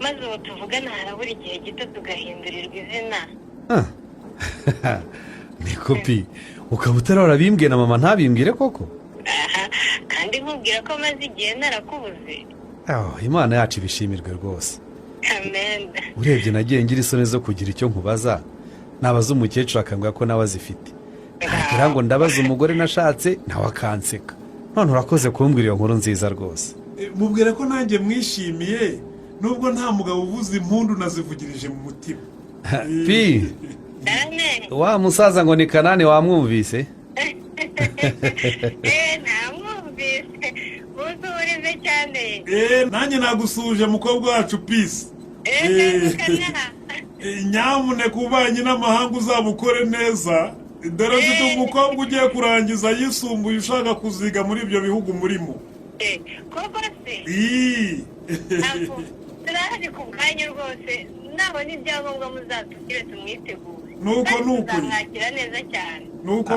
maze ubu tuvugana harabura igihe gito tugahindurirwa izina. ni kopi ukaba utarora bimbwiye na mama ntabimbwire koko? kandi nkubwira ko maze igihe narakubuze. imana yacu ibishimirwe rwose. amen. urebye nagiye ngira isoni zo kugira icyo nkubaza nabaza umukecuru akambwira ko nawe azifite ntagira ngo ndabaza umugore nashatse nawe akanseka none urakoze kumbwira iyo nkuru nziza rwose. mubwire ko nanjye mwishimiye nubwo nta mugabo uvuza impundu nazivugirije mu mutima. pi wa musaza ngo ni Kanani wamwumvise? namwumvise muzurize cyane. nanjye nagusuhuje mukobwa wacu Peace. nyamuneka ubanye n'amahanga uzabukore neza dore mfite umukobwa ugiye kurangiza yisumbuye ushaka kuziga muri ibyo bihugu murimo. koko se turahari ku bwanyu rwose nabona ibyangombwa muzatugire tumwitegure nuko tuzamwakira neza cyane.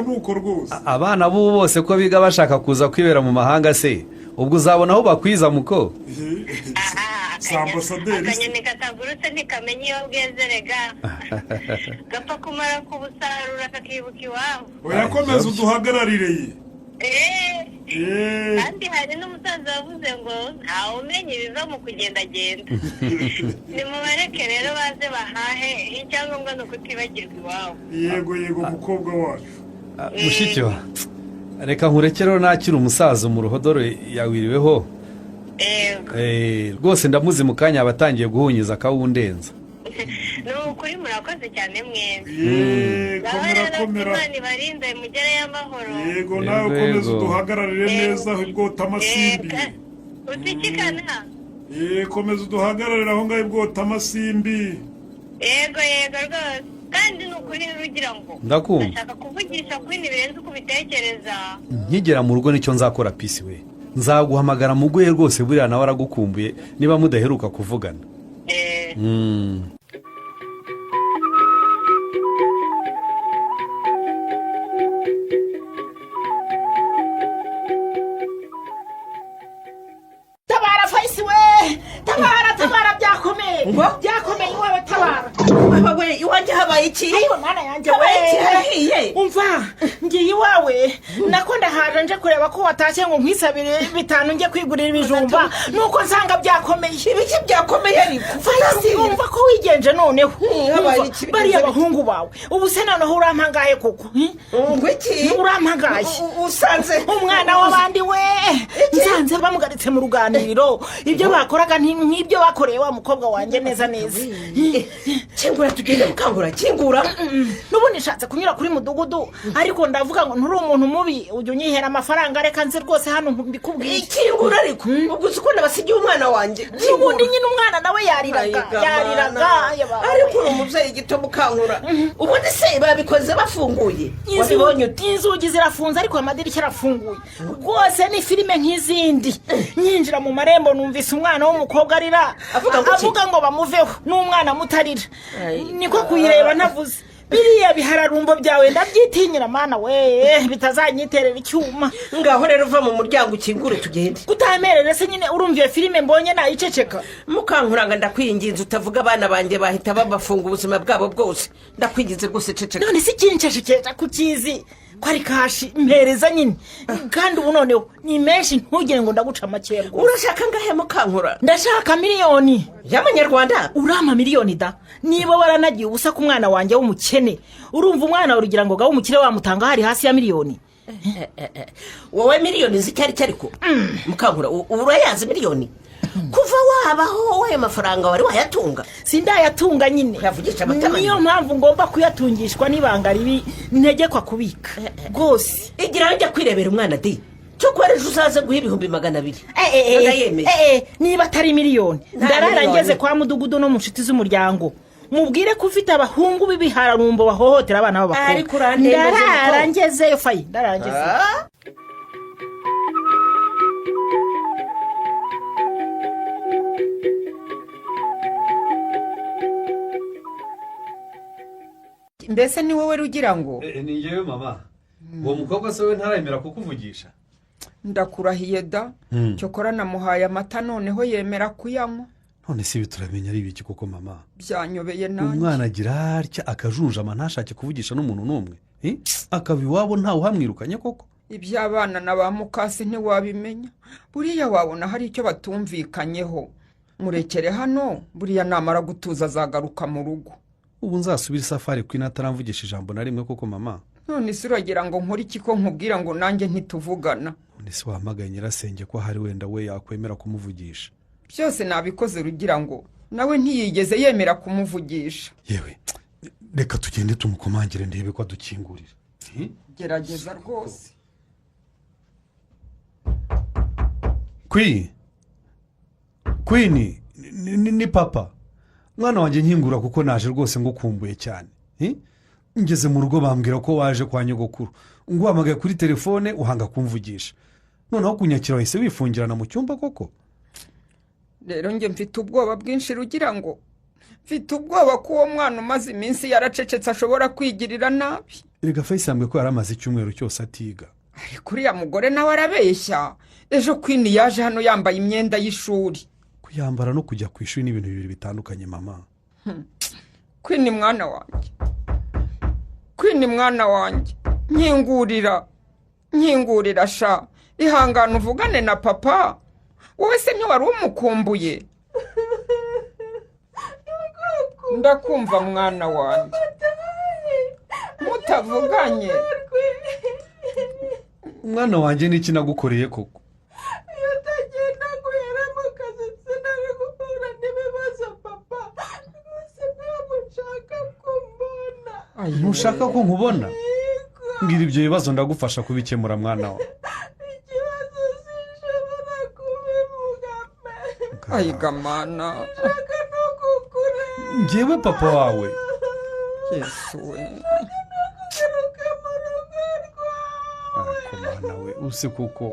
nuko rwose abana b'ubu bose ko biga bashaka kuza kwibera mu mahanga se ubwo uzabona aho bakwiza muko. akanyoni katagurutse ntikamenya iyo bweze rega gapfa kumara kubusarura kakibuka iwabo. urakomeza uduhagararire kandi hari n'umusaza wavuze ngo ntawe umenya ibiva mu kugendagenda. nimubareke rero baze bahahe icyangombwa ni ukutibagirwa iwabo. yego mukobwa wacu. mushiki wa reka nkurekereho nakira umusaza mu ruhodoro yawiriweho rwose ndamuzi mu kanya abatangiye guhunyiza akawundenza. ni ukuri murakoze cyane mwembi. komera imana ibarinde mugereyo amahoro. yego nawe ukomeze uduhagararire neza ibwota amasimbi. utikikana komeza uduhagararire aho ngaho ibwota amasimbi. yego rwose kandi ni ukuri rugira ngo ndakumva ndashaka kuvugisha kuri birenze uko ubitekereza. nkigera mu rugo nicyo nzakora Peace we nzaguhamagara muguhe rwose buriya nawe aragukumbuye niba mudaheruka kuvugana. tabara Fayisi we tabara byakomeye iwawe tabara. we iwanjye habaye iki? ayo mwana yanjye we umva ngiye iwawe nako ndahaje nje kureba ko watashye ngo nkwisabire bitanu njye kwigurira ibijumba nuko nsanga byakomeye. ibiki byakomeye ariko Fayisi umva ko wigenje noneho bariya abahungu bawe ubu se noneho urampangaye koko. ngwiki urampagaye usanze umwana w'abandi we nsanze bamugaritse mu ruganiriro ibyo bakoraga nk'ibyo bakoreye wa mukobwa wanjye neza. kingura tugende mukangura kingura. n'ubundi nshatse kunyura kuri mudugudu ariko ndavuga ngo nturi umuntu mubi ujya unyihera amafaranga reka nzi rwose hano mbikubwiye. kingura ariko ubwo uzi ko nabasigiye umwana wanjye. n'ubundi nyine umwana nawe yariraga ariko uri umubyeyi gito mukangura. ubundi se babikoze bafunguye wabibonye uti? inzugi zirafunze ariko amadirishya arafunguye rwose ni filime nk'izindi. nyinjira mu marembo numvise umwana w'umukobwa arira avuga ngo bamuveho n'umwana mutarira niko kuyireba navuze. biriya bihararumbo byawe ndabyitinyira mana we bitazanyiterera icyuma. ngaho rero uva mu muryango ukingure tugende. kutamerere se nyine urumviye filime mbonye nayiceceka. mukankuranga ndakwinginze utavuga abana banjye bahita babafunga ubuzima bwabo bwose ndakwinginze rwose ceceka. none si kinsheshekeza kukizi ko ari kashi mpereza nyine kandi ubu noneho ni menshi ntugire ngo ndaguca make rwose. urashaka ngahe mukankura? ndashaka miliyoni y'amanyarwanda. urama miliyoni da niba waranagiye ubusa ku mwana wanjye w'umukene urumva umwana urugira ngo gawe umukire wamutanga hari hasi ya miliyoni. wowe miliyoni zicyari ariko mukankura urayazi miliyoni kuva wabaho ayo mafaranga wari wayatunga? sindayatunga nyine niyo mpamvu ngomba kuyatungishwa n'ibanga ribi ntegekwa kubika rwose. igira njya kwirebera umwana di cyo kwereje uzaze guha 200,000. niba atari miliyoni ndarara ngeze kwa mudugudu no mu nshuti z'umuryango mubwire ko ufite abahungu b'ibihararumbo bahohotera abana b'abakobwa. ndarara ngezeyo Fayi ndarara ngezeyo. mbese ni wowe rugira ngo? ni njyewe mama. uwo mukobwa se we ntaremera kukuvugisha? ndakurahiye da cyokora namuhaye amata noneho yemera kuyanywa. none si ibi turamenya ari ibiki koko mama? byanyobeye nanjye. umwana agira atya akajunjama ntashake kuvugisha n'umuntu n'umwe akaba iwabo ntawe uhamwirukanye koko. iby'abana na ba mukasi ntiwabimenya buriya wabona hari icyo batumvikanyeho. murekere hano buriya namara gutuza azagaruka mu rugo. ubu nzasubira isafari kwina ataramvugisha ijambo na rimwe koko mama. none se uragira ngo nkore iki ko nkubwira ngo nanjye ntituvugana? none se wahamagaye nyirasenge ko hari wenda we yakwemera kumuvugisha? byose nabikoze rugira ngo nawe ntiyigeze yemera kumuvugisha. yewe reka tugende tumukomangire ndebe ko adukingurira. gerageza rwose. Queen ni papa. Mwana wanjye nkingura kuko naje rwose ngukumbuye cyane. Ngeze mu rugo bambwira ko waje kwa nyogokuru. Nguhamagaye kuri telefone uhanga kumvugisha. Noneho kunyakira wese wifungirana mu cyumba koko. Rero njye mfite ubwoba bwinshi rugira ngo. Mfite ubwoba ko uwo mwana umaze iminsi yaracecetse ashobora kwigirira nabi. Erega Faisal ko yaramaze icyumweru cyose atiga. Ariko uriya mugore nawe arabeshya. Ejo Queen yaje hano yambaye imyenda y'ishuri. Kuyambara no kujya ku ishuri n'ibintu bibiri bitandukanye mama. Queen mwana wanjye. Queen mwana wanjye. Nkingurira sha. Ihangana uvugane na papa. Wowe se ntiwari umukumbuye? Ndakumva mwana wanjye. Mutavuganye. Umwana wanjye niki nagukoreye koko? Yatagenda guhera mu kazi sinari guhura n'ibibazo papa. Gusa ntamushaka kumbona. Ntushaka ko nkubona? Ngira ibyo bibazo ndagufasha kubikemura mwana wawe. Ikibazo sinshobora kubivuga pe. Ayiga mana. Nshaka no kukureba. Njyewe papa wawe. Yesu we. Kugaruka mu rugo rwawe. Ariko mwana we use kuko.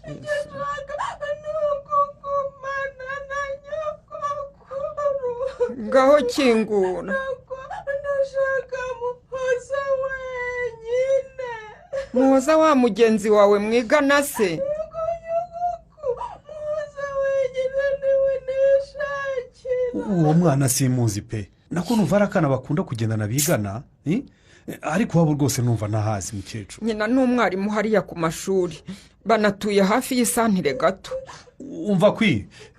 Nshaka no kugumana na nyogokuru. Ngaho kingura. Ndashaka muhoza wenyine. Muhoza wa mugenzi wawe mwigana se? Muhoza wenyine niwe nishakira. Uwo mwana simuzi pe. Nako numva arakana bakunda kugendana bigana. Ariko waba rwose numva nahazi mukecuru. Nyina n'umwarimu hariya ku mashuri. Banatuye hafi y'isantire gato. Umva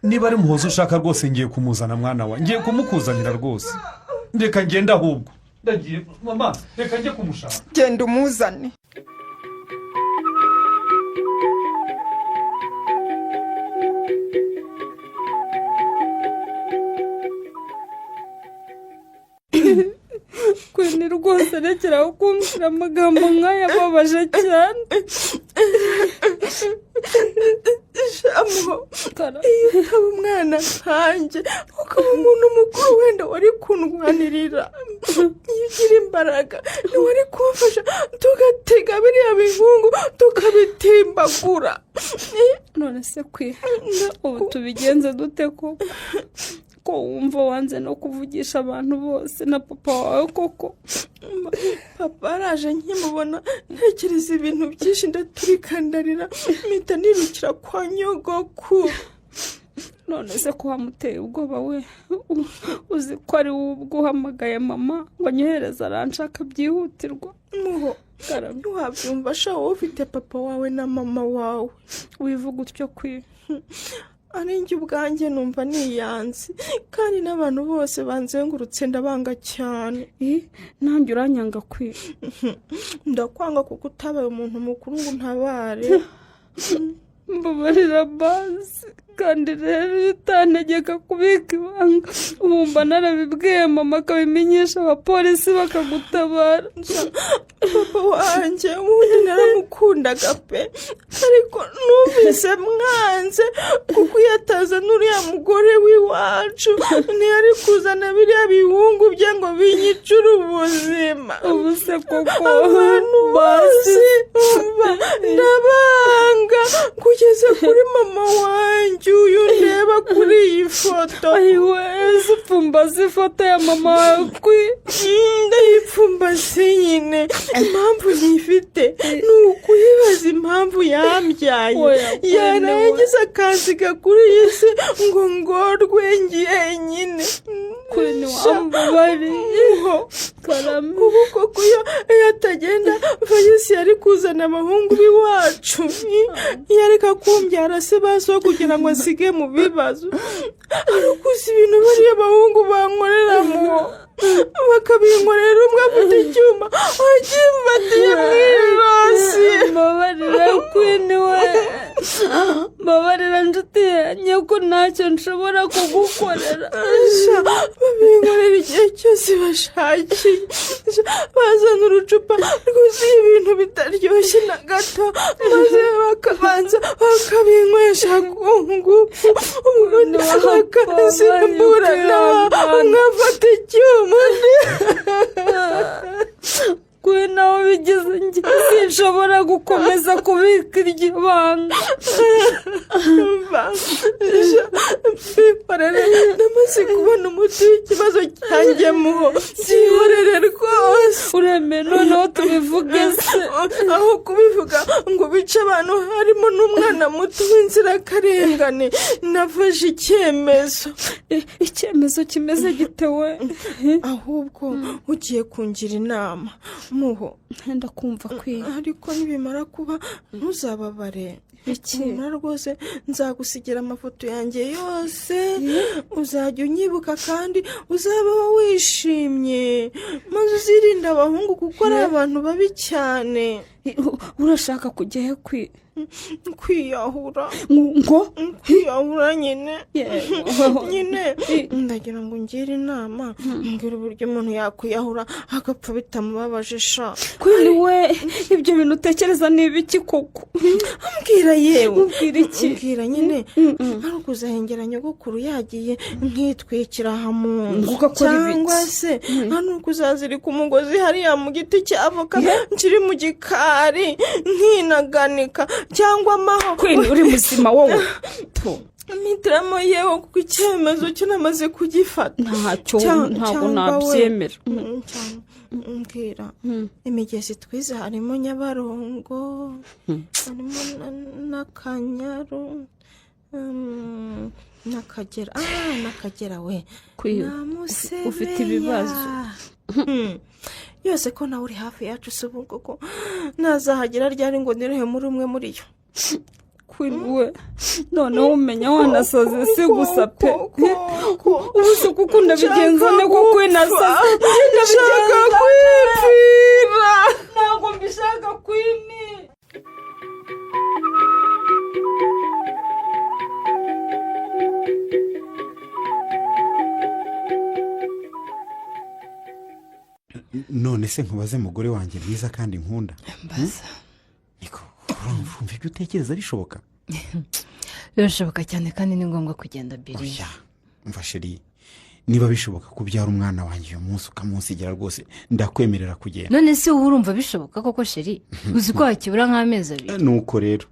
niba ari muhoza ushaka rwose ngiye kumuzana mwana wa. Ngiye kumukuzanira rwose. Reka ngenda ahubwo. Ndagiye mama, reka njye kumushaka. Genda umuzane. Queen rwose rekeraho kumbwira amagambo nk'aya ababaje cyane. Shamu, iyo utaba umwana nkanjye ukaba umuntu mukuru wenda wari kundwanirira. Iyo ugira imbaraga ntiwari kumfasha tugatega biriya bihungu tukabitimbagura. None se ubu tubigenze dute ko wumva wanze no kuvugisha abantu bose na papa wawe koko? Papa araje nkimubona ntekereza ibintu byinshi ndaturikandarira mpita nirukira kwa nyogokuru. None se ko wamuteye ubwoba we? Uzi ko ari wowe ubwo uhamagaye mama ngo anyohereze aranshaka byihutirwa? Muho ntiwabyumva sha wowe ufite papa wawe na mama wawe. Wivuga utyo ari njye ubwanjye numva niyanze kandi n'abantu bose banzengurutse ndabanga cyane. Nanjye uranyanga ndakwanga kuko utabaye umuntu mukuru ngo untabare. Mbabarira basi kandi rero utantegeka kubika ibanga ubumva narabibwiye mama akabimenyesha abapolisi bakagutabara. Papa wanjye ubundi naramukundaga pe ariko numvise mwanze kuko yataza n'uriya mugore w'iwacu ntiyari kuzana biriya bihungu bye ngo binyicure ubuzima. Ubu se koko abantu bose ndabanga kugeza kuri mama wanjye uyu ndeba kuri iyi foto. Ayiwe zipfumbaze ifoto ya mama wawe ndayipfumbase nyine. Impamvu nyifite ni ukuyibaza impamvu yambyaye yarangiza akansiga kuri iyi si ngo ngorwe ngiye nyine. Queen wambabariyeho ubu koko iyo atagenda Fayisi yari kuzana abahungu b'iwacu yareka kumbyara se baso kugira ngo asige mu bibazo. Ariko uzi ibintu bariya bahungu bankorera mu bakabinkorera umwe afite icyuma akimfatiye mu ijosi. mbabarira kwini we, mbabarira nshuti yanjye ko ntacyo nshobora kugukorera. babinkorera igihe cyose bashakiye, bazana urucupa rwuzuye ibintu bitaryoshye na gato, maze bakabanza bakabinywesha ku ngufu, ubundi bakasimbura nkafata icyuma. kwe nawe bigeze njye sinshobora gukomeza kubika iryo banga. namaze kubona umuti w'ikibazo cyanjye muho, byihorere rwose. ureme noneho tubivuge se, aho kubivuga ngo bice abantu harimo n'umwana muto w'inzirakarengane, nafashe icyemezo. icyemezo kimeze gite we? ahubwo ugiye kungira inama muho. ndakumva kwiye, ariko nibimara kuba ntuzababare. ikimara rwose nzagusigira amafoto yanjye yose, uzajya unyibuka kandi uzabaho wishimye, maze uzirinde abahungu kuko ari abantu babi cyane. urashaka kujya he kwiyahura? ngo kwiyahura nyine ndagira ngo ngire inama, mbwira uburyo umuntu yakwiyahura agapfa bitamubabaje. sha kwini we, ibyo bintu utekereza ni ibiki koko? mbwira yewe. mbwira iki? mbwira nyine ari ukuzahengera nyogokuru yagiye nkitwikira aha mu nzu, cyangwa se ari ukuzazirika umugozi hariya mu giti cy'avoka kiri mu gikari nkinaganika, cyangwa amaho. kwini uri muzima wowe? mitiramo yewe kuko icyemezo cyo namaze kugifata. ntabwo nabyemera. mbwira imigezi twize harimo Nyabarongo, harimo n'Akanyaru, n'Akagera. n'Akagera we ufite ibibazo yose ko nawe uri hafi yacu, si ubu koko ntazahagera ryari ngo nirehe muri umwe muri yo. kwini we, noneho umenya wanasaze si gusa pe. ubu se kuko ndabigenza ne ko kwinasaze ndabishaka kwipfira. ntabwo mbishaka kwini. none se nkubaze mugore wanjye mwiza kandi nkunda, mbaza urumva ibyo utekereza bishoboka? birashoboka cyane kandi ni ngombwa kugenda biri. mva sheri, niba bishoboka kubyara umwana wanjye uyu munsi ukamunsigira rwose ndakwemerera kugenda. none se wowe urumva bishoboka koko sheri? uzi ko hakibura nk'amezi abiri. nuko rero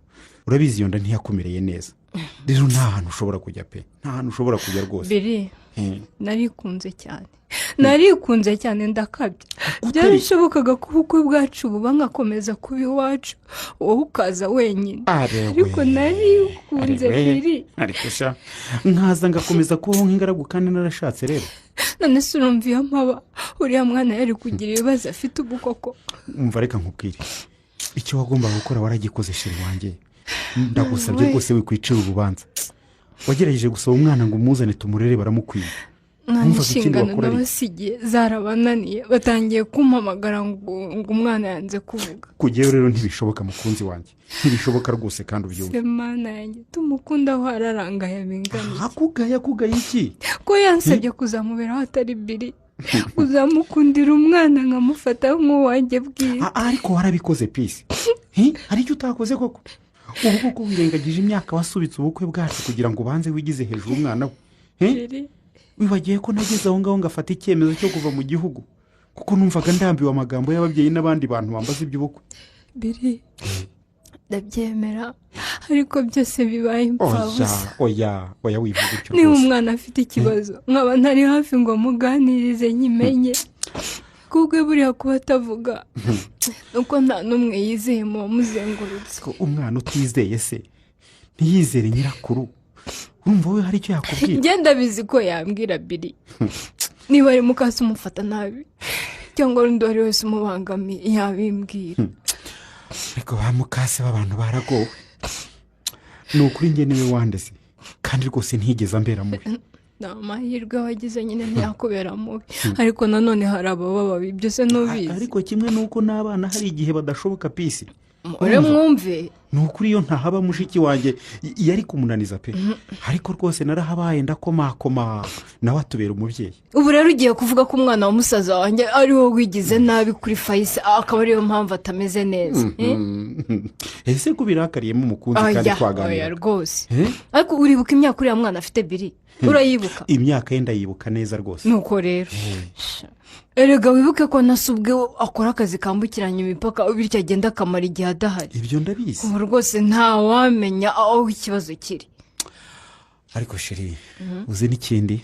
urabizi iyo nda ntiyakumereye neza, rero nta hantu ushobora kujya pe, nta hantu ushobora kujya rwose. biri narikunze cyane ndakabya. byarashobokaga ko ubukwe bwacu buba nkakomeza kuba iwacu, wowe ukaza wenyine. ariko narikunze biri. ariko sha nkaza ngakomeza kubaho nk'ingaragu kandi narashatse rero. none se urumva iyo mpaba uriya mwana yari kugira ibibazo afite ubu koko? umva reka nkubwire, icyo wagombaga gukora waragikoze sheri wanjye, ndagusabye rwose wikwicira urubanza. wagerageje gusaba umwana ngo umuzane tumurere, baramukwiye. nta inshingano nabasigiye zarabananiye, batangiye kumpamagara ngo umwana yanze kuvuga. kujyayo rero ntibishoboka mukunzi wanjye, ntibishoboka rwose kandi ubyumve. semana yanjye tumukunda aho ararangaye bingana. akugaya iki? ko yansabye kuzamuberaho atari biri, uzamukundira umwana nkamufata nk'uwanjye bwiza. ariko warabikoze pisi, hari icyo utakoze koko? ubu koko wirengagije imyaka wasubitse ubukwe bwacu kugira ngo ubanze wigize hejuru umwana we. wibagiye ko nageze aho ngaho ngafata icyemezo cyo kuva mu gihugu kuko numvaga ndambiwe amagambo y'ababyeyi n'abandi bantu bambaza iby'ubukwe. biri ndabyemera, ariko byose bibaye impfabusa. oya wivuga icyo rwose. niba umwana afite ikibazo nkaba ntari hafi ngo muganirize nyimenye, kubwe buriya kuba atavuga nuko nta n'umwe yizeye mu wamuzengurutse. umwana utizeye se ntiyizere nyirakuru, urumva we hari icyo yakubwira? ngenda bizi ko yambwira biri, niba ari mukase umufata nabi cyangwa undi uwo ari wese umubangamiye yabimbwira. ariko ba mukase b'abantu baragowe, ni ukuri njye niwe wandese kandi rwose ntigeze ambera mubi. ni amahirwe wagize nyine ntiyakubera mubi ariko nanone hari ababa babi byose ntubizi ariko kimwe nuko n'abana hari igihe badashoboka pisi ure mwumve ni ukuri iyo ntahaba mushiki wanjye yari kumunaniza pe ariko rwose narahabaye ndakomakoma nawe atubera umubyeyi ubu rero ugiye kuvuga ko umwana wa musaza wanjye ari wowe wigize nabi kuri Fayise akaba ariyo mpamvu atameze neza ese ko birakariyemo umukunzi kandi twaganira rwose ariko uribuka imyaka uriya mwana afite Biri urayibuka imyaka ye ndayibuka neza rwose nuko rero erega wibuke ko nasubwe akora akazi kambukiranya imipaka bityo agenda akamara igihe adahari ibyo ndabizi ubu rwose ntawamenya aho ikibazo kiri ariko sheri uzi n'ikindi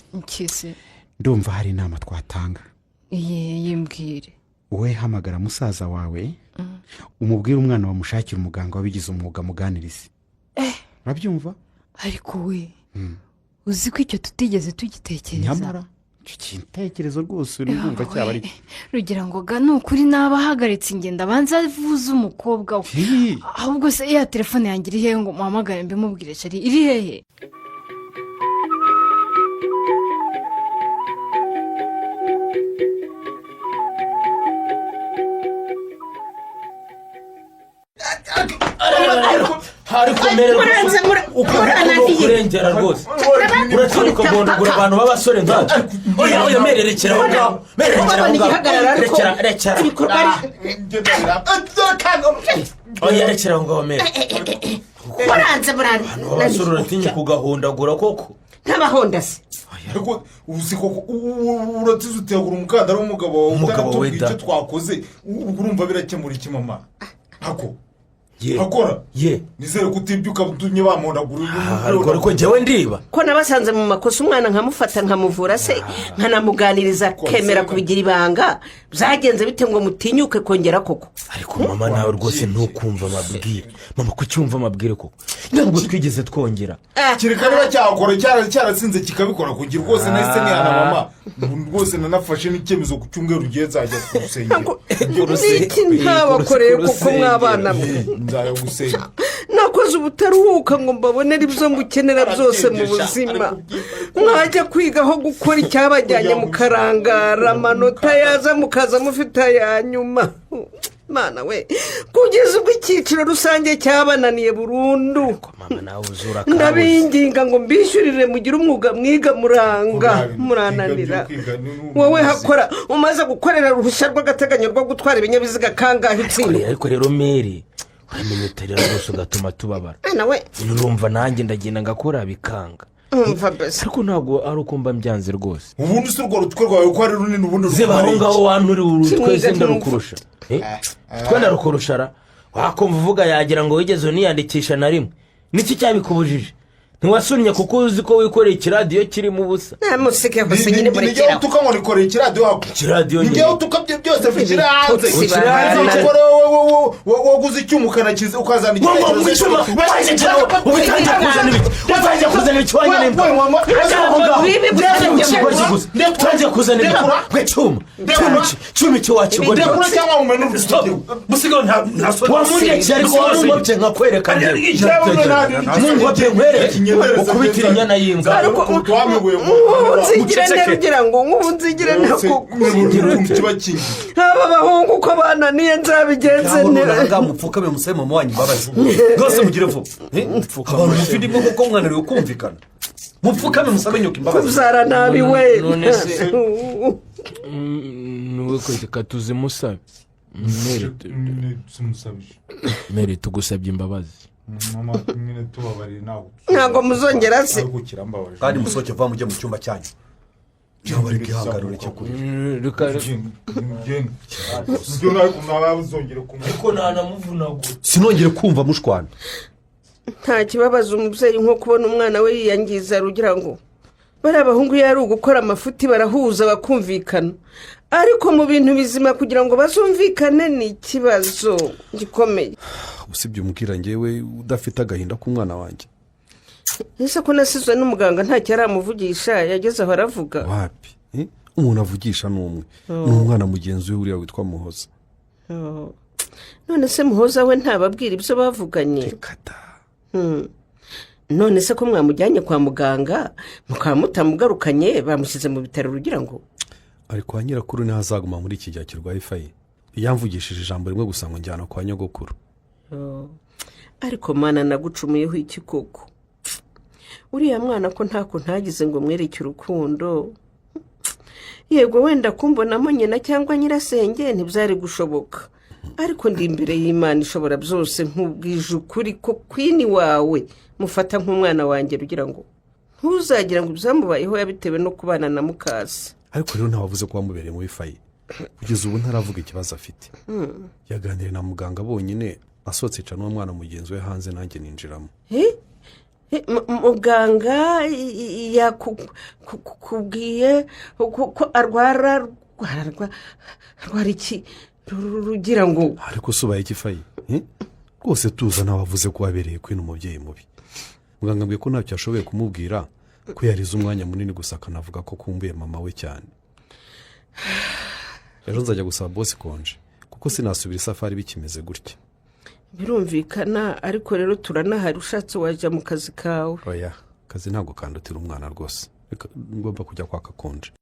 ndumva hari inama twatanga yimbwire wowe hamagara musaza wawe umubwire umwana wamushakira umuganga wabigize umwuga muganirize urabyumva ariko we uzi ko icyo tutigeze tugitekereza nyamara icyo gitekerezo rwose urumva cyaba ari rugira ngo ga ni ukuri naba ahagaritse ingendo abanza avuze umukobwa we ahubwo se iya telefone yanjye iri hehe ngo muhamagare mbimubwire sheri iri hehe ariko mbere kurengera rwose uratinya ukagondagura abantu b'abasore nk'aba oya mererekera aho ngaho mererekera aho ngaho rekera oya rekera aho ngaho mere abantu b'abasore uratinya kugahondagura koko nk'abahonda se ariko uzi koko uratiza utegura umukandara w'umugabo wawe utanatubwiye icyo twakoze urumva birakemura iki mama hako hakora nizere ko utibyuka utumye bamondagura ariko njyewe ndiba ko nabasanze mu makosa umwana nkamufata nkamuvura se nkanamuganiriza kemera kubigira ibanga byagenze bite ngo mutinyuke kongera koko ariko mama nawe rwose ntukumva amabwire mama kucyumva amabwire koko ntabwo twigeze twongera kireka niba cyakora cyarasinze kikabikora kugira rwose nahise nihana mama rwose nanafashe n'icyemezo ku cyumweru ugiye nzajya ku rusengero iki ntabakoreye kuko mwabana nakoze ubutaruhuka ngo mbabonere ibyo mukenera byose mu buzima mwajya kwiga aho gukora icyabajyanye mukarangara amanota yaza mukaza mufite aya nyuma mana we kugeza ubwo icyiciro rusange cyabananiye burundu ndabinginga ngo mbishyurire mugire umwuga mwiga murananira wowe hakora umaze gukorera uruhushya rw'agateganyo rwo gutwara ibinyabiziga kangahe utsinda ariko rero mere uramenye utarira rwose ugatuma tubabara urumva nanjye ndagenda ngakora bikanga ariko ntabwo ari uko mba mbyanze rwose ubundi si urwo rutwe rwawe ko ari runini ubundi ziba aho ngaho wanturi twese ndarukurusha twe ndarukurusha wakumva uvuga yagira ngo wigeze uniyandikisha na rimwe niki cyabikubujije ntiwasunnye kuko uzi ko wikoreye ikiradiyo kirimo ubusa musike gusa nyine muri kera nijya utuka ngo nikoreye ikiradiyo hako ikiradiyo nijya utuka byose bikiri hanze waguze icyuma ukanakiza ukazana igitekerezo utangiye kuzana ibiki wanjye nimba utangiye kuzana ibiki cyuma icyo wakigorera busigaho wamundekeye ariko warumobye nkakwereka njyewe nkwereke ukubitira inyana y'imbwa nzigire neza ugira ngo nzigire nako kiba kingi aba bahungu uko bananiye nzabigenze neza mupfukame musabe mama wanyu mbabazi rwose mugire vuba abantu bafite imwe kuko mwananiwe kumvikana mupfukame musabe nyoka imbabazi kuzara nabi we nuwe kweka tuzimusabe mere tugusabye imbabazi mama nyine tubabarire nawe ntabwo muzongera se kandi musohoke vuba mujye mu cyumba cyanyu cyangwa bari bwihangarure cyo kurira ibyo nawe kumwabazongere kumwe ariko ntanamuvunagura sinongere kumva mushwana nta kibabaza umubyeyi nko kubona umwana we yiyangiza rugira ngo bariya abahungu iyo ari ugukora amafuti barahuza bakumvikana ariko mu bintu bizima kugira ngo bazumvikane ni ikibazo gikomeye usibye umubwira ngewe udafite agahinda k'umwana wanjye ese ko nasizwe n'umuganga ntacyo aramuvugisha yageze aho aravuga wapi umuntu avugisha ni umwe ni umwana mugenzi we uriya witwa Muhoza none se Muhoza we ntababwira ibyo bavuganye none se ko mwamujyanye kwa muganga mukaba mutamugarukanye bamushyize mu bitaro rugira ngo ari kwa nyirakuru niho azaguma muri iki gihe kirwaye fayi yamvugishije ijambo rimwe gusa ngo njyana kwa nyogokuru. ariko mana nagucumuyeho iki koko uriya mwana ko ntako ntagize ngo mwereke urukundo yego wenda kumbonamo nyina cyangwa nyirasenge ntibyari gushoboka ariko ndi imbere y'Imana ishobora byose nkubwije ukuri ko kwini wawe mufata nk'umwana wanjye rugira ngo ntuzagira ngo ibyamubayeho yabitewe no kubana na mukase. ariko rero ntawavuze ko wamubereye muri fayi kugeza ubu ntaravuga ikibazo afite. yaganiriye na muganga bonyine asohotse yicara n'umwana mugenzi we hanze nanjye ninjiramo. muganga yakubwiye ko arwara iki rugira ngo ariko subaye iki fayi rwose tuza ntawavuze ko wabereye kwino umubyeyi mubi. muganga ambwiye ko ntacyo ashoboye kumubwira ko yarize umwanya munini gusa akanavuga ko kumbuye mama we cyane. rero nzajya gusaba bosi konje kuko sinasubira isafari bikimeze gutya. birumvikana ariko rero turanahari ushatse wajya mu kazi kawe. oya kazi ntabwo kandutira umwana rwose ngomba kujya kwaka konje.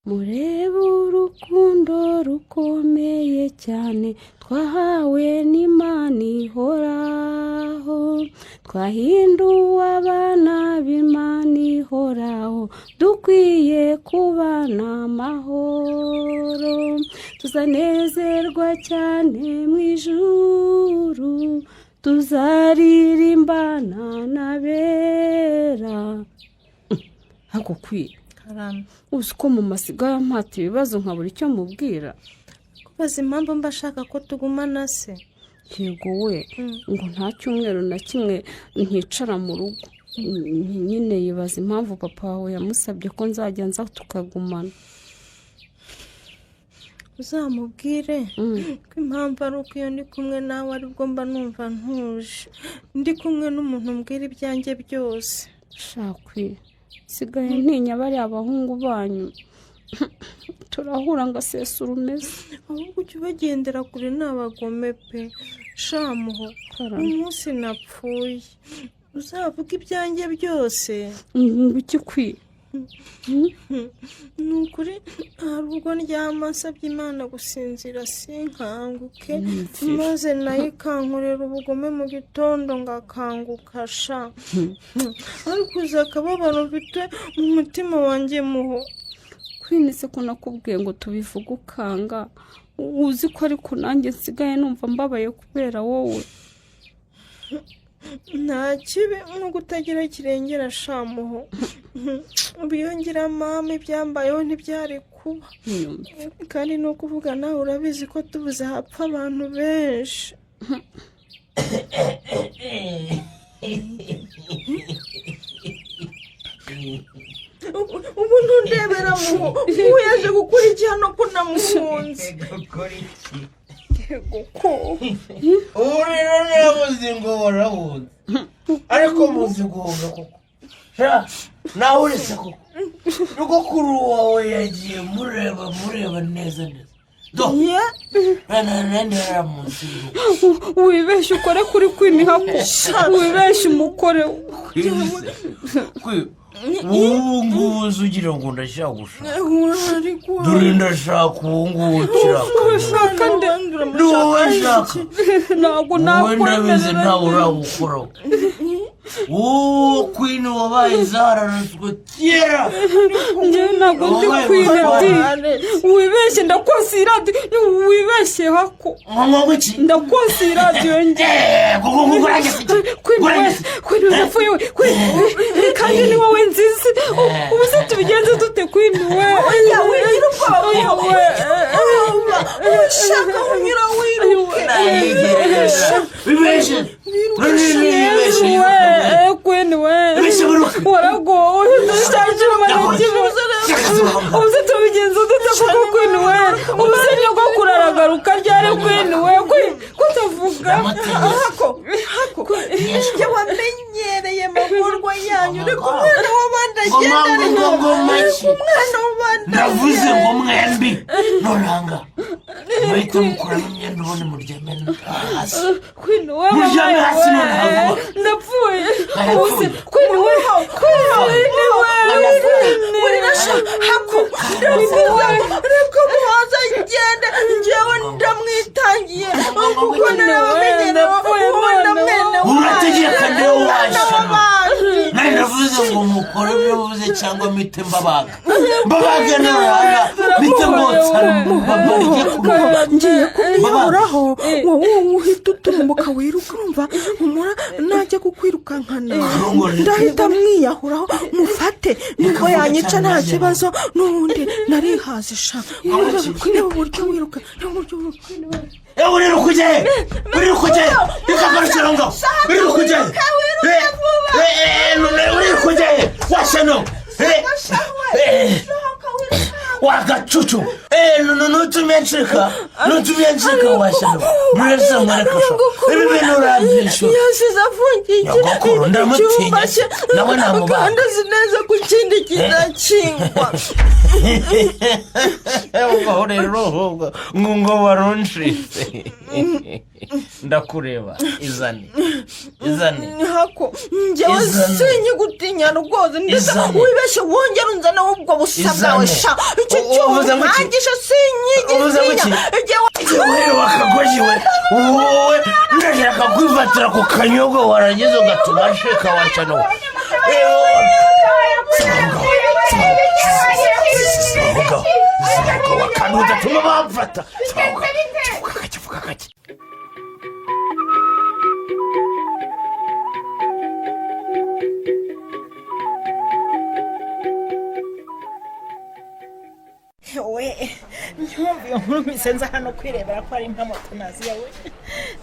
murebe urukundo rukomeye cyane twahawe n'Imana ihoraho twahinduwe abana b'Imana ihoraho dukwiye kubana amahoro tuzanezerwa cyane mu ijuru tuzaririmbana n'abera. hakukwiye uzi ko mu masiga yampata ibibazo nkabura icyo mubwira kubaza impamvu mba ashaka ko tugumana se. yego we ngo nta cyumweru na kimwe nticara mu rugo nyine yibaza impamvu papa wawe yamusabye ko nzajya nza tukagumana. uzamubwire ko impamvu ari uko iyo ndi kumwe nawe aribwo mba numva ntuje ndi kumwe n'umuntu mbwira ibyanjye byose. shakwi sigaye ntinya bari abahungu banyu turahura ngo asesura umeze ahubwo ujye ubagendera kure n'abagome pe shamuho umunsi napfuye uzavuga ibyanjye byose. iki kwi ni ukuri hari ubwo ndyama nsabye Imana gusinzira sinkanguke maze nayo ikankorera ubugome mu gitondo ngakanguka sha ariko uzi akababaro mfite mu mutima wanjye muho. kwinitse ko nakubwiye ngo tubivuge ukanga uzi ko ariko nanjye nsigaye numva mbabaye kubera wowe. nta kibi nko kutagira kirengera shamuho ubiyongera mama ibyambayeho ntibyari kuba kandi ni ukuvuga nawe urabizi ko tubuze hapfa abantu benshi. ubu ntundebera muho ubu yaje gukurikirana ko namuhunze. ubu rero ntiyabuze ngo warahunze ariko muzi guhunga koko nawe uretse koko nyogokuru wawe yagiye mureba neza wibeshye ukore kuri kwiniha ko wibeshye umukore ubu ngubu ugira ngo ndashaka gushaka dore ndashaka ubu ngubu ushaka ni wowe nshaka ntabwo wowe ndabizi ntawe uragukoraho wowe kwini wabaye zararaswe kera njyewe ntabwo ndi kwini wibeshye ndakosa iradiyo wibeshye hako ndakosa iradiyo njyewe kwini urapfuye we kandi ni wowe nziza ubu se tubigenze dute kwini we ushaka unyura wiruke wibeshye kwini we waragowe dushaje ubu se tubigenze dute kuko kwini we ubu se nyogokuru aragaruka ryari kwini we kutavuga hako njye wamenyereye amagorwa yanyu reka umwana w'abandi agenda umwana w'abandi ndavuze ngo mwembi nonanga muhita mukuramo imyenda ubone muryame hasi muryame hasi noneho ndapfuye arapfuye reka muhaza agende njyewe ndamwitangiye kuko narabamenyereye umwana mwene urategeka niwe washama nari navuze ngo mukore ibyo muvuze cyangwa mite mbabaga nonanga mite mbotsa babarye ngiye kumwiyahuraho wowe uhita uturumbuka wiruka urumva umura najya kukwirukankana ndahita mwiyahuraho mufate nibwo yanyica nta kibazo n'ubundi narihazisha niba uburyo wiruka uri kujyayo reka garukira ngaho uri kujyayo uri kujyayo washyano wagacucu nutumye ncika washyano murese mwarekasha ibi bintu urabyishyura yasize afungiye icyumba cye nawe namubaga kandi azi neza ko ikindi kizakingwa ubaho rero ngo warunshise ndakureba izane hako njyewe sinyigutinya rwose ndetse wibeshye wongera unzana ubwo busa bwawe sha icyo cyuma ntangisha sinyigitinya igihe wakagojiwe wowe ndashaka kwifatira ku kanyogo warangiza ugatuma nshika wacano sibaho wakanu udatuma bamfata vuga kake we nyumva iyo nkuru misenza hano kwirebera ko ari nka moto nazi yawe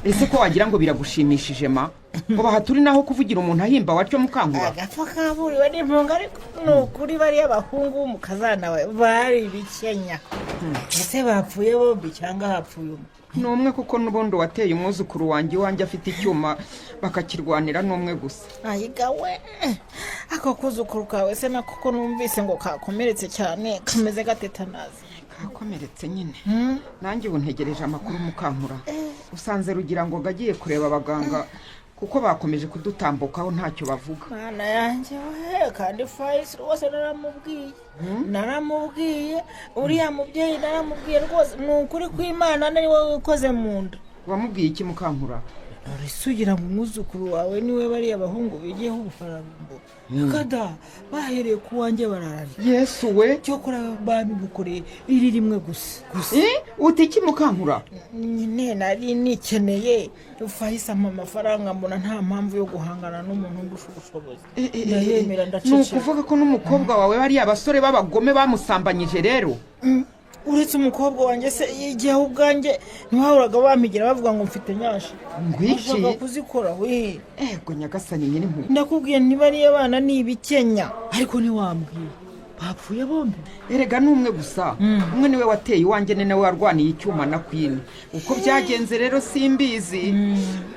ese ko wagira ngo biragushimishije ma ngo bahaturi naho kuvugira umuntu ahimba watyo mukankura agapfa kaburiwe n'impunga ariko ni ukuri bariya bahungu b'umukazana we bari bikenya ese bapfuye bombi cyangwa hapfuye umwe ni umwe kuko n'ubundi wateye umwuzukuru wanjye afite icyuma bakakirwanira n'umwe gusa ayiga we ako kuzukuru kawe se na kuko numvise ngo kakomeretse cyane kameze gatetanazi kakomeretse nyine nanjye ubu ntegereje amakuru mukankura usanze rugira ngo agiye kureba abaganga kuko bakomeje kudutambukaho ntacyo bavuga mwana yanjye we kandi fayisi rwose naramubwiye uriya mubyeyi naramubwiye rwose ni ukuri kw'imana nari wowe wikoze mu nda wamubwiye iki mukankura ese ugira ngo umwuzukuru wawe niwe bariya abahungu bigiyeho ubufarango kada bahereye ku wanjye bararari yesu we cyokora babimukoreye iri rimwe gusa uti iki mukankura nyine nari nikeneye fayisa ampa amafaranga mbona nta mpamvu yo guhangana n'umuntu undusha ubushobozi ndahemera ndaceceka ni ukuvuga ko n'umukobwa wawe bariya abasore b'abagome bamusambanyije rero uretse umukobwa wanjye se igihe ubwanjye ntiwahuraga bampigira bavuga ngo mfite nyashi ngwiki kuzikora we ego nyagasani nyine nkuru ndakubwiye ntibariye abana ni ibikenya ariko ntiwambwiye bapfuye bombi erega n'umwe gusa umwe niwe wateye iwanjye ni nawe warwaniye icyuma na kwini uko byagenze rero simbizi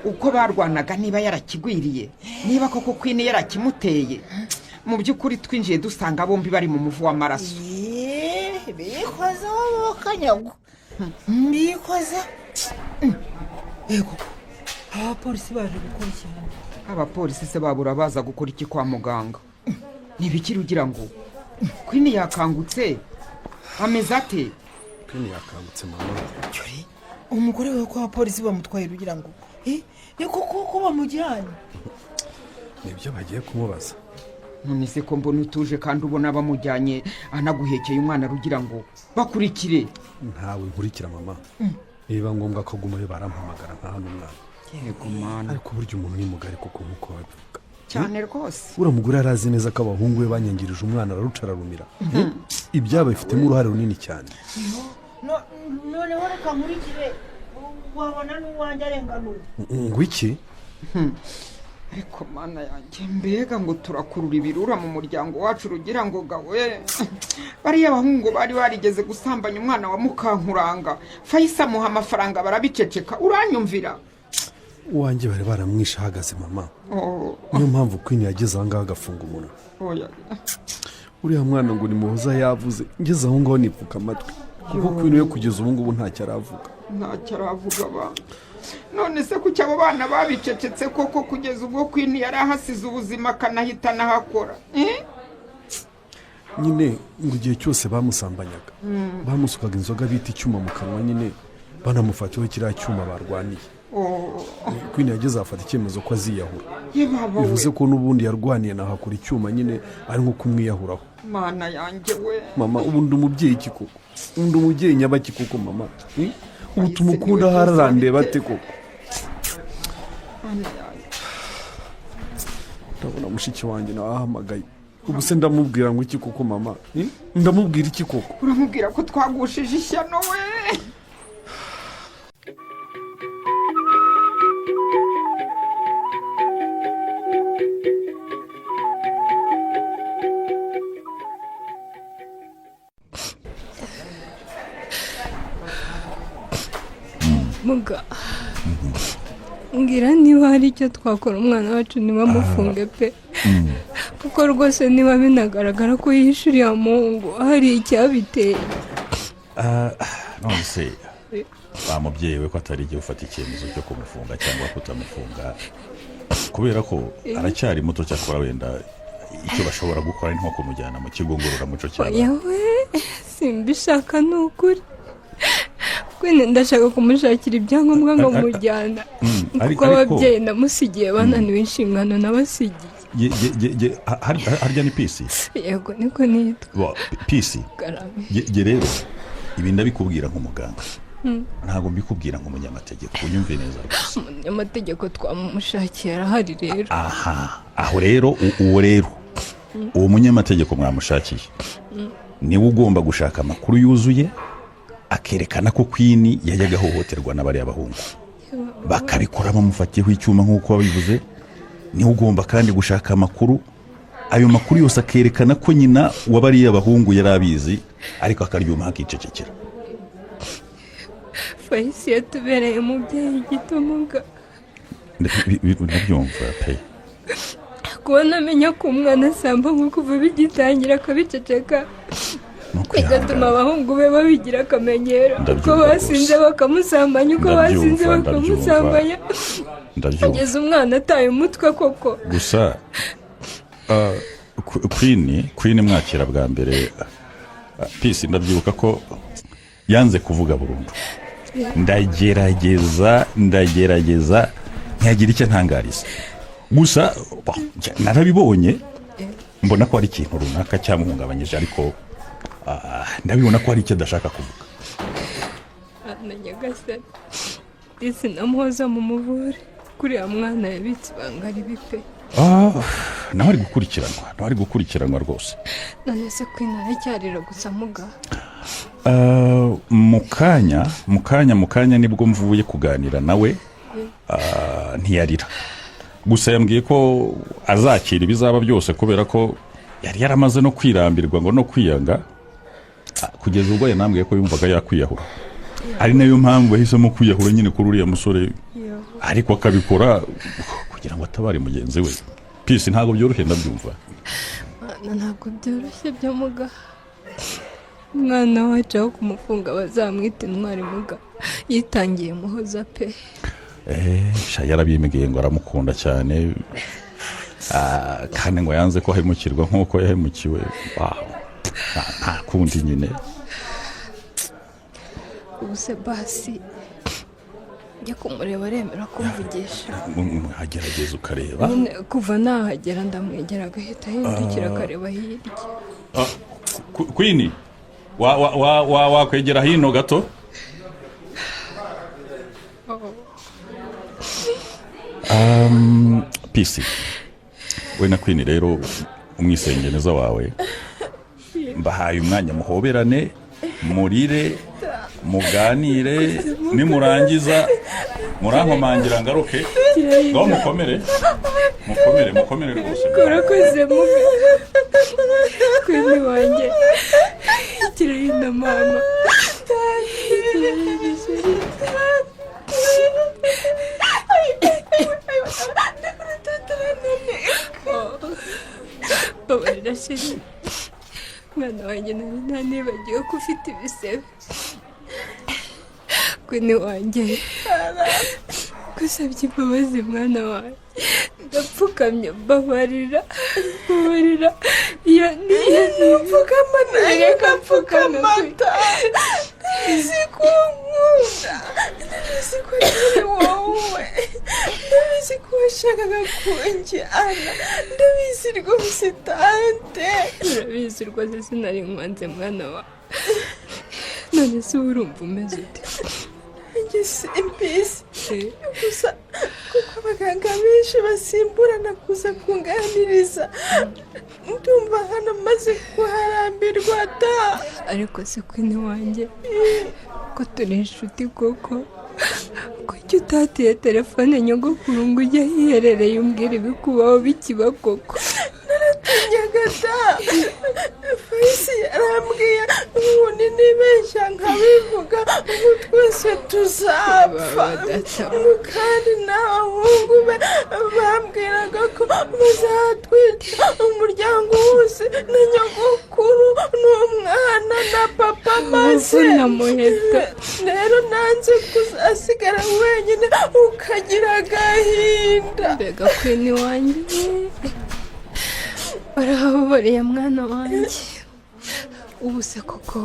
uko barwanaga niba yarakigwiriye niba koko kwini yarakimuteye mu by'ukuri twinjiye dusanga bombi bari mu muvu w'amaraso bikoze abakanyago bikoze yego abapolisi baje gukora ikintu abapolisi se babura baza gukora iki kwa muganga ntibikiri ugira ngo kwini yakangutse ameze ate kwini yakangutse mama umugore we ko abapolisi bamutwaye ugira ngo ni koko bamujyanye nibyo bagiye kumubaza none se ko mbona utuje kandi ubona bamujyanye anaguhekeye umwana rugira ngo bakurikire ntawe nkurikira mama niba ngombwa ko gumayo barampamagara nka hano umwana yego mana ariko burya umuntu ni mugari kuko nkuko babivuga cyane rwose uramugura arazi neza ko abahungu be banyangirije umwana araruca ararumira ibyaba bifitemo uruhare runini cyane noneho reka nkurikire wabona n'uwanjye arenganuye ngwiki ariko mana yanjye mbega ngo turakurura ibirura mu muryango wacu rugira ngo gawe bariya abahungu bari barigeze gusambanya umwana wa mukankuranga fayisa amuha amafaranga barabiceceka uranyumvira uwanjye bari baramwishe ahagaze mama. Oh. Niyo mpamvu Queen yageze aho ngaho agafunga umunwa. Oya. Uriya mwana ngo ni muhoza yavuze ngeze aho ngaho nipfuka amatwi kuko Queen we kugeza ubu ngubu ntacyo aravuga. Ntacyo aravuga ba. None se kuki abo bana babicecetse koko kugeza ubwo Queen yari ahasize ubuzima akanahita n'ahakora? Nyine ngo igihe cyose bamusambanyaga bamusukaga inzoga bita icyuma mu kanwa nyine banamufatiyeho kiriya cyuma barwaniye. Queen yageze afata icyemezo ko aziyahura. Bivuze ko n'ubundi yarwaniye nahakura icyuma nyine ari nko kumwiyahuraho. Mana yanjye we. Mama ubundi umubyeyi iki koko? Ubundi umubyeyi nyabaki koko mama? Ubu tumukunda hararande bate koko? Ndabona mushiki wanjye nawe ahamagaye. Ubu se ndamubwira ngo iki koko mama? Ndamubwira iki koko? Uramubwira ko twagushije ishyano we. Muga mbwira niba hari icyo twakora umwana wacu ntibamufunge pe kuko rwose niba binagaragara ko yishe uriya muhungu hari icyabiteye. none se wa mubyeyi we ko atari igihe ufata icyemezo cyo kumufunga cyangwa kutamufunga kubera ko aracyari muto cyakora wenda icyo bashobora gukora ni nko kumujyana mu kigo ngororamuco cyane. Yawe simbishaka ni ukuri Queen ndashaka kumushakira ibyangombwa ngo mujyana kuko ababyeyi namusigiye bananiwe inshingano nabasigiye. harya ni Pisi? Yego niko nitwa Pisi. Ye rero ibi ndabikubwira nk'umuganga ntabwo mbikubwira nk'umunyamategeko unyumve neza rwose. Umunyamategeko twamushakiye arahari rero. Aho rero uwo munyamategeko mwamushakiye niwe ugomba gushaka amakuru yuzuye akerekana ko Queen yajyaga ahohoterwa n'abariya bahungu bakabikora bamufatiyeho icyuma nk'uko wabivuze. Niwe ugomba kandi gushaka amakuru, ayo makuru yose akerekana ko nyina w'abariya bahungu yari abizi ariko akaryuma akicecekera. Fayisi yatubereye umubyeyi gito muga. Ndabyumva pe. Kubona amenya ko umwana asamba nko kuva bigitangira akabiceceka bigatuma abahungu be babigira akamenyero uko basinze bakamusambanya uko basinze bakamusambanya kugeza umwana ataye umutwe koko. Gusa Queen mwakira bwa mbere Pisi ndabyibuka ko yanze kuvuga burundu. Ndagerageza ntiyagira icyo ntangariza gusa narabibonye mbona ko hari ikintu runaka cyamuhungabanyije ariko ndabibona ko hari icyo adashaka kuvuga. Nyagasani Pisi namuhoza mu muvure kuriya mwana yabitse ibanga ribi pe. nawe ari gukurikiranwa rwose. None se Queen aracyarira gusa muga? mu kanya nibwo mvuye kuganira nawe ntiyarira gusa yambwiye ko azakira ibizaba byose kubera ko yari yaramaze no kwirambirwa ngo no kwiyanga kugeza ubwo yanambwiye ko yumvaga yakwiyahura. Ari nayo mpamvu yahisemo kwiyahura nyine kuri uriya musore ariko akabikora kugira ngo atabare mugenzi we. Pisi ntabwo byoroshye ndabyumva. Ntabwo byoroshye byo muga. Umwana wacu aho kumufunga bazamwita intwari muga yitangiye muhoza pe. Yarabimbwiye ngo aramukunda cyane kandi ngo yanze ko ahemukirwa nk'uko yahemukiwe. Nta kundi nyine. Ubuse basi njya kumureba aremera kumvugisha. Agerageza ukareba. Kuva nahagera ndamwegera agahita ahindukira akareba hirya. Queen wakwegera hino gato. Pisi we na Queen rero umwisengeneza wawe mbahaye umwanya muhoberane murire muganire nimurangiza murankomangira ngaruke ngo mukomere rwose. Kurakoze muga Queen wanjye kirina mama. mwana wanjye nari ntanibagiwe ko ufite ibisebe kwini wanjye gusabye imbabazi mwana wanjye ndapfukamye mbabarira iyo niyo pfukama nanjye gapfukamata ndabizi ko nkunda ndabizi ko ari wowe ndabizi ko washakaga kunjyana ndabizi rwose tante urabizi rwose sinari nkwanze mwana wawe none se urumva umeze ute nanjye simbizi gusa kuko abaganga benshi basimburana kuza kunganiriza ndumva hano maze kuharambirwa da ariko se kwini wanjye ko turi inshuti koko kuki utatiye telefone nyogokuru ngo ujye hiherereye umbwira ibikubaho bikiba koko naratinyaga da fayisi yarambwiye ubundi nibeshya nkabivuga ubu twese tuzapfa kandi n'abahungu be bambwiraga ko bazatwita umuryango wose na nyogokuru n'umwana na papa maze rero nanze kuzasigara wenyine ukagira agahinda mbega kwini wanjye barahababariye mwana wanjye ubu se koko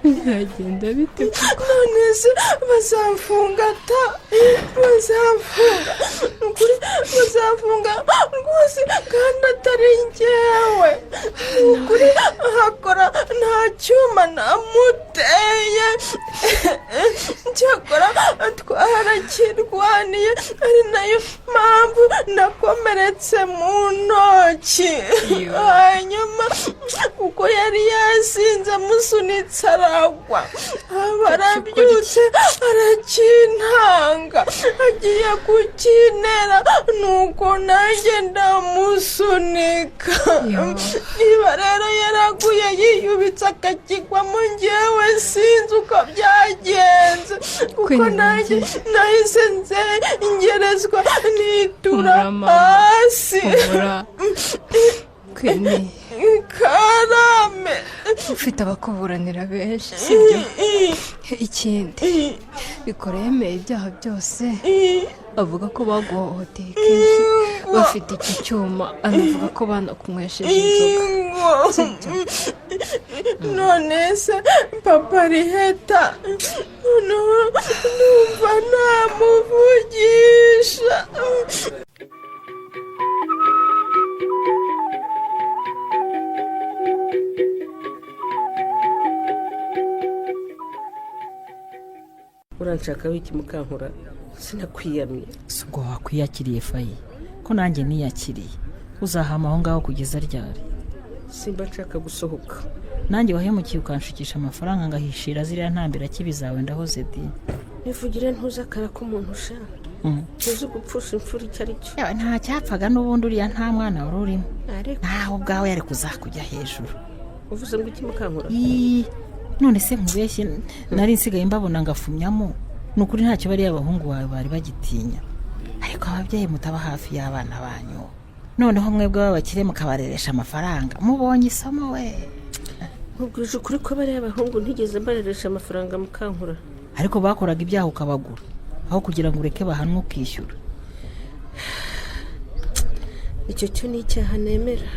bizagenda bite none se bazamfunga bazafunga rwose kandi atari njyewe ukuri hakora nta cyuma namuteye cyakora twarakirwaniye ari nayo mpamvu nakomeretse mu ntoki hanyuma kuko yari yasinze amusunitse aragwa barabyutse arakintanga agiye kukinera nuko nanjye ndamusunika niba rero yaraguye yiyubitse akakigwamo njyewe sinzi uko byagenze kuko nanjye nahise ngerezwa nitura hasi kwini karame ufite abakuburanira benshi sibyo ikindi bikora yemeye ibyaha byose avuga ko baguhohoteye kenshi bafite iki cyuma anavuga ko banakunywesheje inzoga none se papa riheta noneho numva namuvugisha uranshaka wiki mukankura sinakwiyamye si ubwo wakwiyakiriye fayi ko nanjye niyakiriye uzahama aho ngaho kugeza ryari simba nshaka gusohoka nanjye wahemukiye ukanshukisha amafaranga ngahishira ziriya ntambira kibi zawe ndahoze di nivugire ntuzakara ko umuntu ushaka tuzi gupfusha imfura icyo ari cyo yawe nta cyapfaga n'ubundi uriya nta mwana wari urimo ntaho ubwawe yari kuzakujya hejuru uvuze ngo iki mukankura none se nkubeshye nari nsigaye mbabona ngafumyamo ni ukuri ntacyo bariya abahungu bawe bari bagitinya ariko ababyeyi mutaba hafi y'abana banyu noneho mwebwe b'abakire mukabareresha amafaranga mubonye isomo we nkubwije ukuri ko bariya abahungu ntigeze mbareresha amafaranga mukankura ariko bakoraga ibyaha ukabagura aho kugira ngo ureke bahanwe ukishyura icyo cyo ni icyaha nemera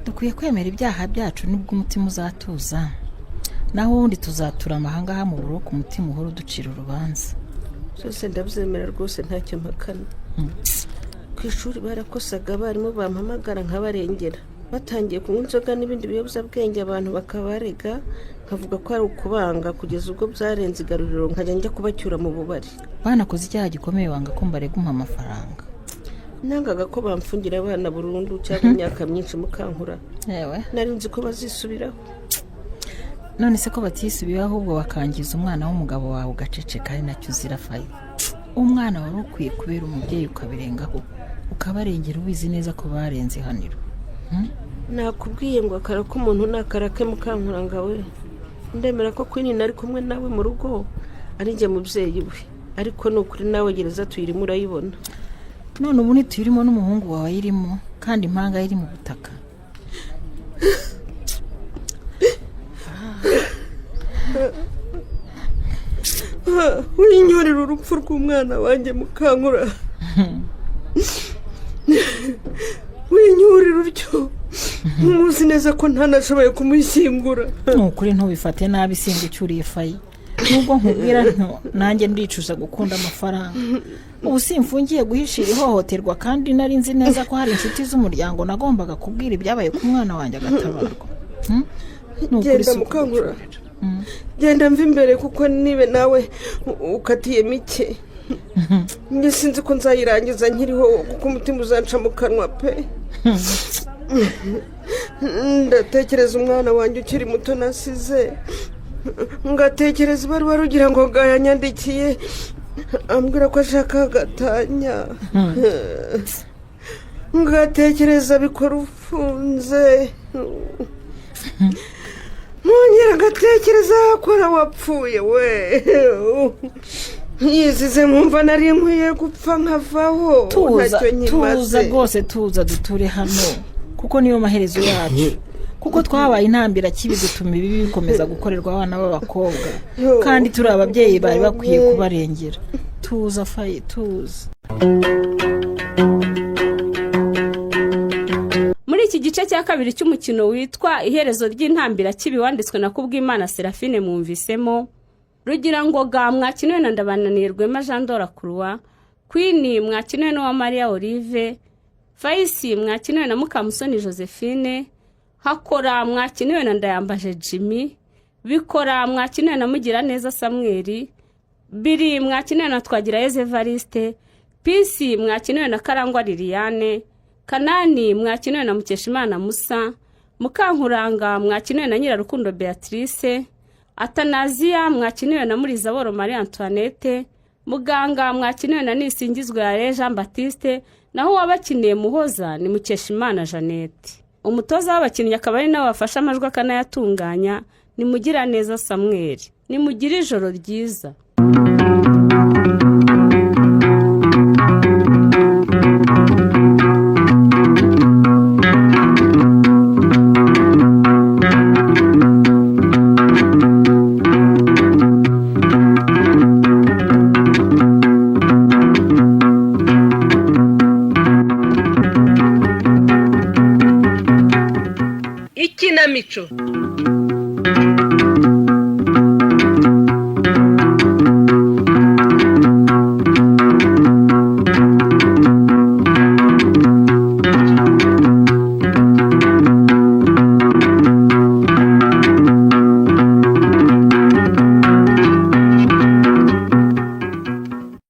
dukwiye kwemera ibyaha byacu nibwo umutima uzatuza naho ubundi tuzatura amahangaha mu buroko umutima uhora uducira urubanza byose ndabyemera rwose ntacyo mpakana ku ishuri barakosaga abarimu bampamagara nkabarengera batangiye kunywa inzoga n'ibindi biyobyabwenge abantu bakabarega nkavuga ko ari ukubanga kugeza ubwo byarenze igaruriro nkajya njya kubacyura mu bubari banakoze icyaha gikomeye wanga ko mbarega umpa amafaranga nangaga ko bamfungira abana burundu cyangwa imyaka myinshi mukankura nari nzi ko bazisubiraho none se ko batisubiraho ahubwo bakangiza umwana w'umugabo wawe ugaceceka ari nacyo uzira fayi umwana wari ukwiye kubera umubyeyi ukabirengaho ukabarengera ubizi neza ko barenze ihaniro nakubwiye ngo akara k'umuntu nakarake mukankura ngawe ndemera ko kwini nari kumwe nawe mu rugo ari njye mubyeyi we ariko ni ukuri nawe gereza tuyirimo urayibona none ubu ntituyirimo n'umuhungu wawe ayirimo kandi impanga iri mu butaka winyorera urupfu rw'umwana wanjye Mukankura, winyorera utyo muzi neza ko ntanashoboye kumushyingura. ni ukuri ntubifate nabi singucyuriye Fayi, nubwo nkubwira nanjye ndicuza gukunda amafaranga. ubu simfungiye guhishira ihohoterwa kandi nari nzi neza ko hari inshuti z'umuryango nagombaga kubwira ibyabaye ku mwana wanjye agatabarwa. genda Mukankura, genda mva imbere kuko nibe nawe ukatiye mike. njye sinzi ko nzayirangiza nkiriho kuko umutima uzanca mu kanwa pe. ndatekereza umwana wanjye ukiri muto nasize, ngatekereza ibaruwa rugira ngo yanyandikiye ambwira ko ashaka agatanya, ngatekereza bikora ufunze, mwongera agatekereza akora wapfuye we. yizize mwumva nari nkwiye gupfa nkavaho. tuza rwose, tuza duture hano kuko niyo maherezo yacu, kuko twabaye intambira kibi gutuma ibi bikomeza gukorerwa abana b'abakobwa, kandi turi ababyeyi bari bakwiye kubarengera. tuza Fayi, tuza. muri iki gice cya kabiri cy'umukino witwa iherezo ry'intambira kibi wanditswe na Kubwimana Serafine, mwumvisemo rugira ngo ga mwakiniwe na Ndabananiye Rwema Jean Dora Croix, Queen mwakiniwe na Maria Olive, Fayisi mwakiniwe na Mukamusoni Josephine, Hakora mwakiniwe na Ndayambaje Jimmy, Bikora mwakiniwe na Mugiraneza Samuel, Biri mwakiniwe na Twagirayezu Evariste, Pisi mwakiniwe na Karangwa Liliane, Kanani mwakiniwe na Mukeshimana Musa, Mukankuranga mwakiniwe na Nyirarukundo Beatrice, Atanaziya mwakiniwe na Murizaboro Marie Antoinette, Muganga mwakiniwe na Nisingizwe ya Jean Baptiste, naho wabakiniye Muhoza ni Mukeshimana Jeannette. umutoza w'abakinnyi akaba ari nawe wafashe amajwi akanayatunganya ni Mugiraneza Samuel. Ni mugire ijoro ryiza.